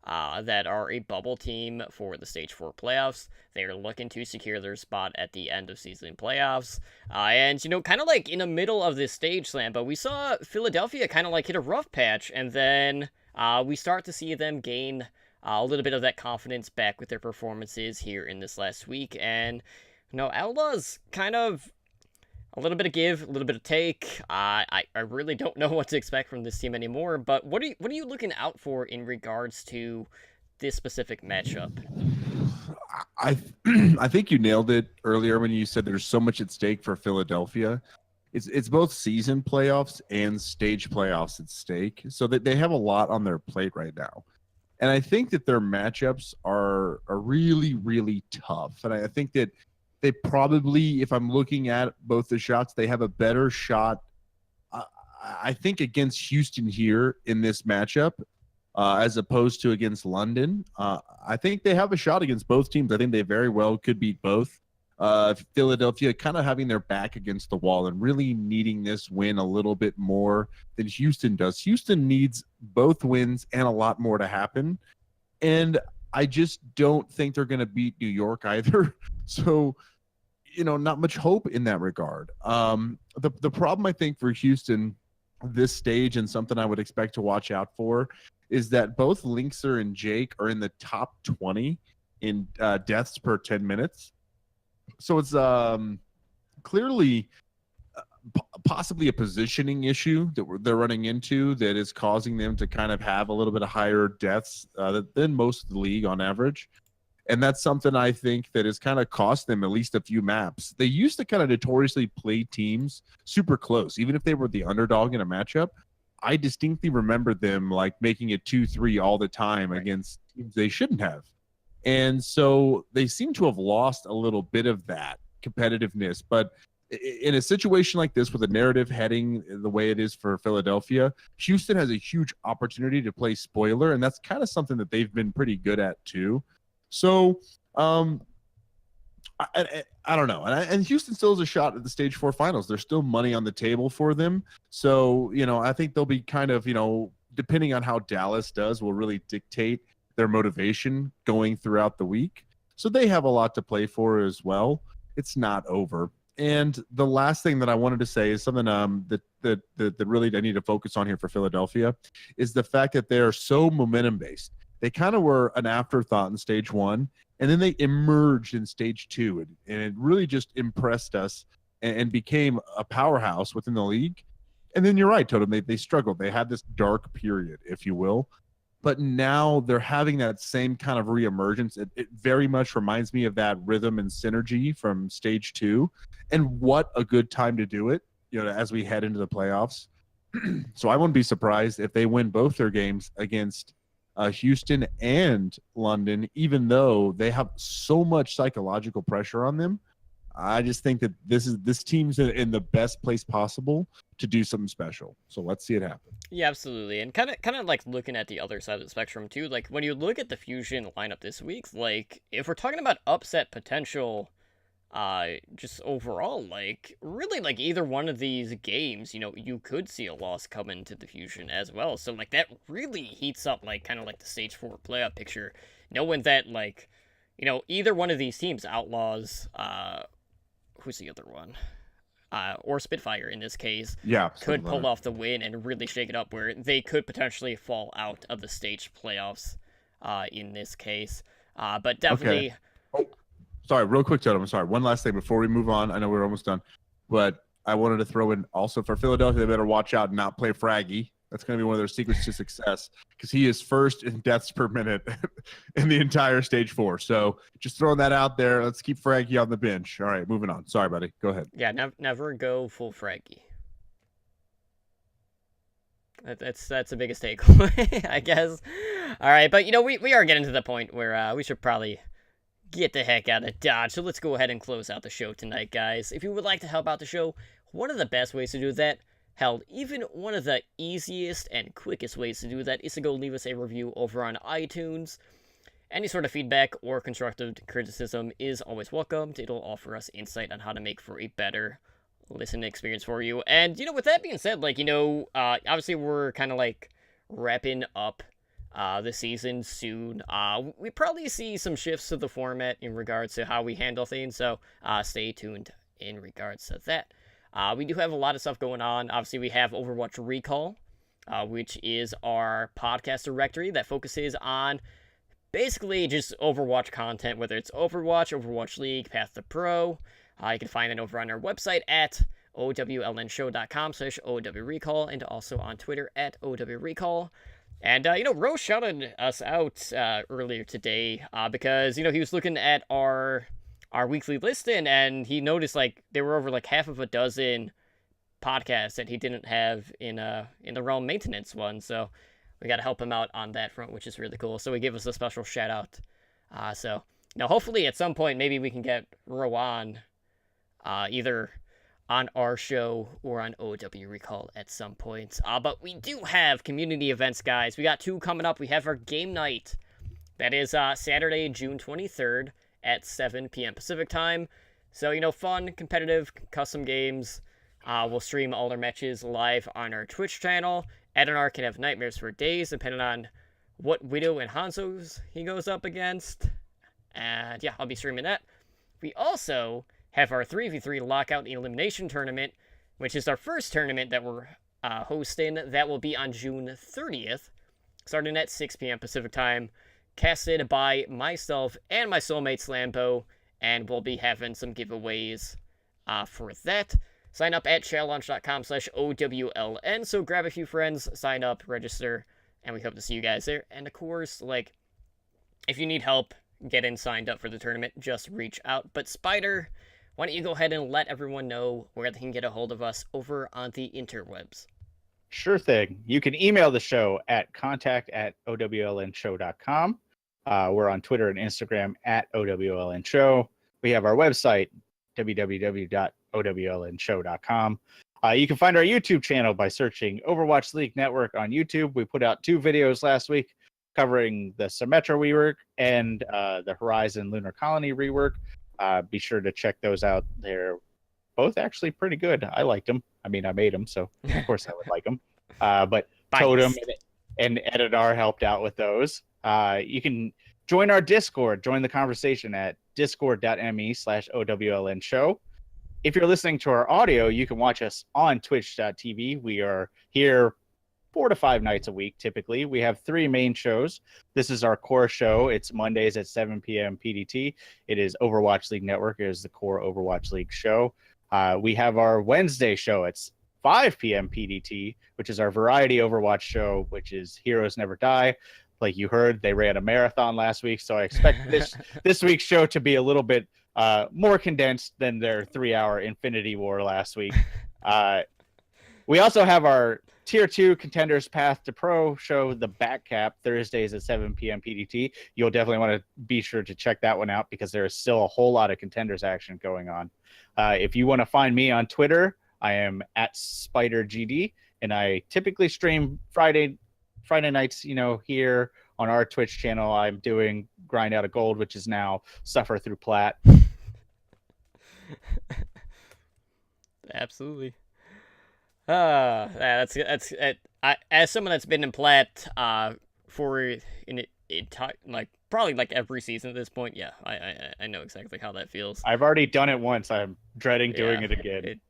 that are a bubble team for the Stage 4 playoffs. They are looking to secure their spot at the end of season playoffs. And, kind of like in the middle of this stage slam, but we saw Philadelphia kind of like hit a rough patch, and then we start to see them gain a little bit of that confidence back with their performances here in this last week. And, Outlaws kind of a little bit of give, a little bit of take. I really don't know what to expect from this team anymore, but what are you looking out for in regards to this specific matchup? I think you nailed it earlier when you said there's so much at stake for Philadelphia. It's both season playoffs and stage playoffs at stake, so that they have a lot on their plate right now. And I think that their matchups are really, really tough. And I think that they probably, if I'm looking at both the shots, they have a better shot, I think, against Houston here in this matchup as opposed to against London. I think they have a shot against both teams. I think they very well could beat both. Philadelphia kind of having their back against the wall and really needing this win a little bit more than Houston does. Houston needs both wins and a lot more to happen. And I just don't think they're going to beat New York either. So, not much hope in that regard. The problem, I think, for Houston this stage, and something I would expect to watch out for, is that both Linkster and Jake are in the top 20 in deaths per 10 minutes. So it's clearly possibly a positioning issue that they're running into that is causing them to kind of have a little bit of higher deaths than most of the league on average. And that's something I think that has kind of cost them at least a few maps. They used to kind of notoriously play teams super close, even if they were the underdog in a matchup. I distinctly remember them like making it 2-3 all the time against teams they shouldn't have. And so they seem to have lost a little bit of that competitiveness. But in a situation like this with a narrative heading the way it is for Philadelphia, Houston has a huge opportunity to play spoiler, and that's kind of something that they've been pretty good at too. So I don't know. And Houston still has a shot at the Stage 4 finals. There's still money on the table for them. So, I think they'll be kind of, depending on how Dallas does, will really dictate their motivation going throughout the week. So they have a lot to play for as well. It's not over. And the last thing that I wanted to say is something that really I need to focus on here for Philadelphia is the fact that they're so momentum based. They kind of were an afterthought in Stage 1, and then they emerged in Stage 2, and it really just impressed us and became a powerhouse within the league. And then you're right, Totem, they struggled. They had this dark period, if you will. But now they're having that same kind of reemergence. It very much reminds me of that rhythm and synergy from Stage 2. And what a good time to do it, as we head into the playoffs. So I wouldn't be surprised if they win both their games against Houston and London, even though they have so much psychological pressure on them. I just think that this team's in the best place possible to do something special. So let's see it happen. Yeah, absolutely. And kind of like looking at the other side of the spectrum too, like when you look at the Fusion lineup this week, like if we're talking about upset potential, just overall, like really like either one of these games, you could see a loss come into the Fusion as well. So like that really heats up like kind of like the Stage 4 playoff picture, knowing that like, either one of these teams, Outlaws, who's the other one? Or Spitfire in this case, could pull off the win and really shake it up where they could potentially fall out of the stage playoffs in this case. But definitely... Okay. Sorry, real quick, Totem. I'm sorry. One last thing before we move on. I know we're almost done. But I wanted to throw in also for Philadelphia, they better watch out and not play Fraggy. That's going to be one of their secrets to success because he is first in deaths per minute in the entire Stage 4. So just throwing that out there. Let's keep Fraggy on the bench. All right, moving on. Sorry, buddy. Go ahead. Yeah, never go full Fraggy. That's the biggest takeaway, I guess. All right, but we are getting to the point where we should probably get the heck out of Dodge. So let's go ahead and close out the show tonight, guys. If you would like to help out the show, one of the best ways to do that, hell, even one of the easiest and quickest ways to do that is to go leave us a review over on iTunes. Any sort of feedback or constructive criticism is always welcomed. It'll offer us insight on how to make for a better listening experience for you. And, with that being said, obviously we're kind of like wrapping up the season soon. We probably see some shifts to the format in regards to how we handle things, so stay tuned in regards to that. We do have a lot of stuff going on. Obviously, we have Overwatch Recall, which is our podcast directory that focuses on basically just Overwatch content, whether it's Overwatch, Overwatch League, Path to Pro. You can find it over on our website at owlnshow.com/OWRecall and also on Twitter at OWRecall. And, Rose shouted us out earlier today because, he was looking at our weekly listing and he noticed, there were over, half of a dozen podcasts that he didn't have in the realm maintenance one. So we got to help him out on that front, which is really cool. So he gave us a special shout out. So, hopefully at some point, maybe we can get Ro on either on our show or on OW Recall at some point. But we do have community events, guys. We got 2 coming up. We have our game night. That is Saturday, June 23rd at 7 p.m. Pacific time. So, fun, competitive, custom games. We'll stream all our matches live on our Twitch channel. Adonar can have nightmares for days, depending on what Widow and Hanzo's he goes up against. And yeah, I'll be streaming that. We also have our 3v3 Lockout Elimination Tournament, which is our first tournament that we're hosting. That will be on June 30th, starting at 6 p.m. Pacific time, casted by myself and my soulmate Slambo and we'll be having some giveaways for that. Sign up at challenge.com/OWLN. So grab a few friends, sign up, register, and we hope to see you guys there. And of course, like, if you need help getting signed up for the tournament, just reach out. But Spider, why don't you go ahead and let everyone know where they can get a hold of us over on the interwebs? Sure thing. You can email the show at contact@owlnshow.com. We're on Twitter and Instagram at owlnshow. We have our website, www.owlnshow.com. You can find our YouTube channel by searching Overwatch League Network on YouTube. We put out 2 videos last week covering the Symmetra rework and the Horizon Lunar Colony rework. Be sure to check those out. They're both actually pretty good. I liked them. I mean, I made them, so of course I would like them. But Totem and Editar helped out with those. You can join our Discord, join the conversation at discord.me/OWLN show. If you're listening to our audio, you can watch us on twitch.tv. We are here 4 to 5 nights a week, typically. We have 3 main shows. This is our core show. It's Mondays at 7 p.m. PDT. It is Overwatch League Network. It is the core Overwatch League show. We have our Wednesday show. It's 5 p.m. PDT, which is our variety Overwatch show, which is Heroes Never Die. Like you heard, they ran a marathon last week, so I expect this week's show to be a little bit more condensed than their 3-hour Infinity War last week. We also have our Tier 2 Contenders Path to Pro show, the Backcap, Thursdays at 7 p.m. PDT. You'll definitely want to be sure to check that one out because there is still a whole lot of Contenders action going on. If you want to find me on Twitter, I am at SpiderGD, and I typically stream Friday nights, here on our Twitch channel. I'm doing Grind Out of Gold, which is now Suffer Through Plat. Absolutely. That's as someone that's been in Plat probably like every season at this point. Yeah, I know exactly how that feels. I've already done it once. I'm dreading doing it again.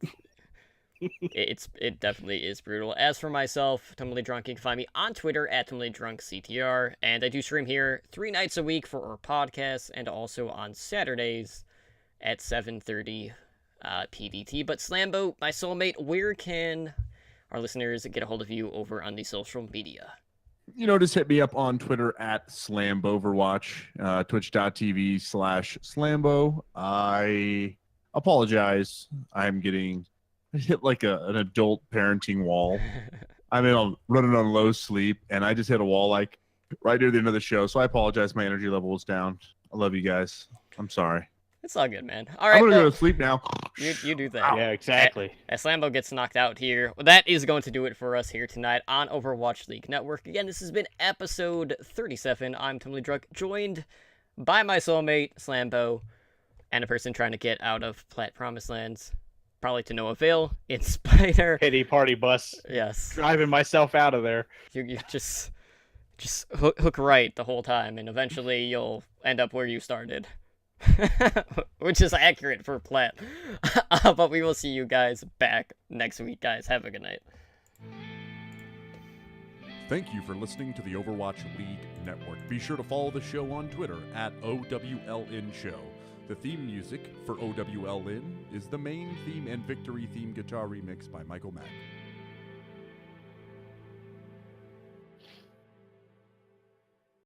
It definitely is brutal. As for myself, Tumbly Drunk, you can find me on Twitter at TumblyDrunkCTR, and I do stream here 3 nights a week for our podcast, and also on Saturdays at 7:30 PDT. But Slambo, my soulmate, where can our listeners get a hold of you over on the social media? Just hit me up on Twitter at SlamboVerwatch, twitch.tv/Slambo. I apologize. I hit like an adult parenting wall. I'm running on low sleep, and I just hit a wall like right near the end of the show. So I apologize. My energy level was down. I love you guys. I'm sorry. It's all good, man. All right, I'm gonna go to sleep now. You do that. Yeah, exactly. As Slambo gets knocked out here, that is going to do it for us here tonight on Overwatch League Network. Again, this has been episode 37. I'm Tumbly Drunk, joined by my soulmate, Slambo, and a person trying to get out of Plat Promised Lands. Probably to no avail. It's Spider. Pity party bus. Yes. Driving myself out of there. You just hook right the whole time, and eventually you'll end up where you started. Which is accurate for Plat. But we will see you guys back next week, guys. Have a good night. Thank you for listening to the Overwatch League Network. Be sure to follow the show on Twitter at OWLN Show. The theme music for OWLN is the main theme and victory theme guitar remix by Michael Mack.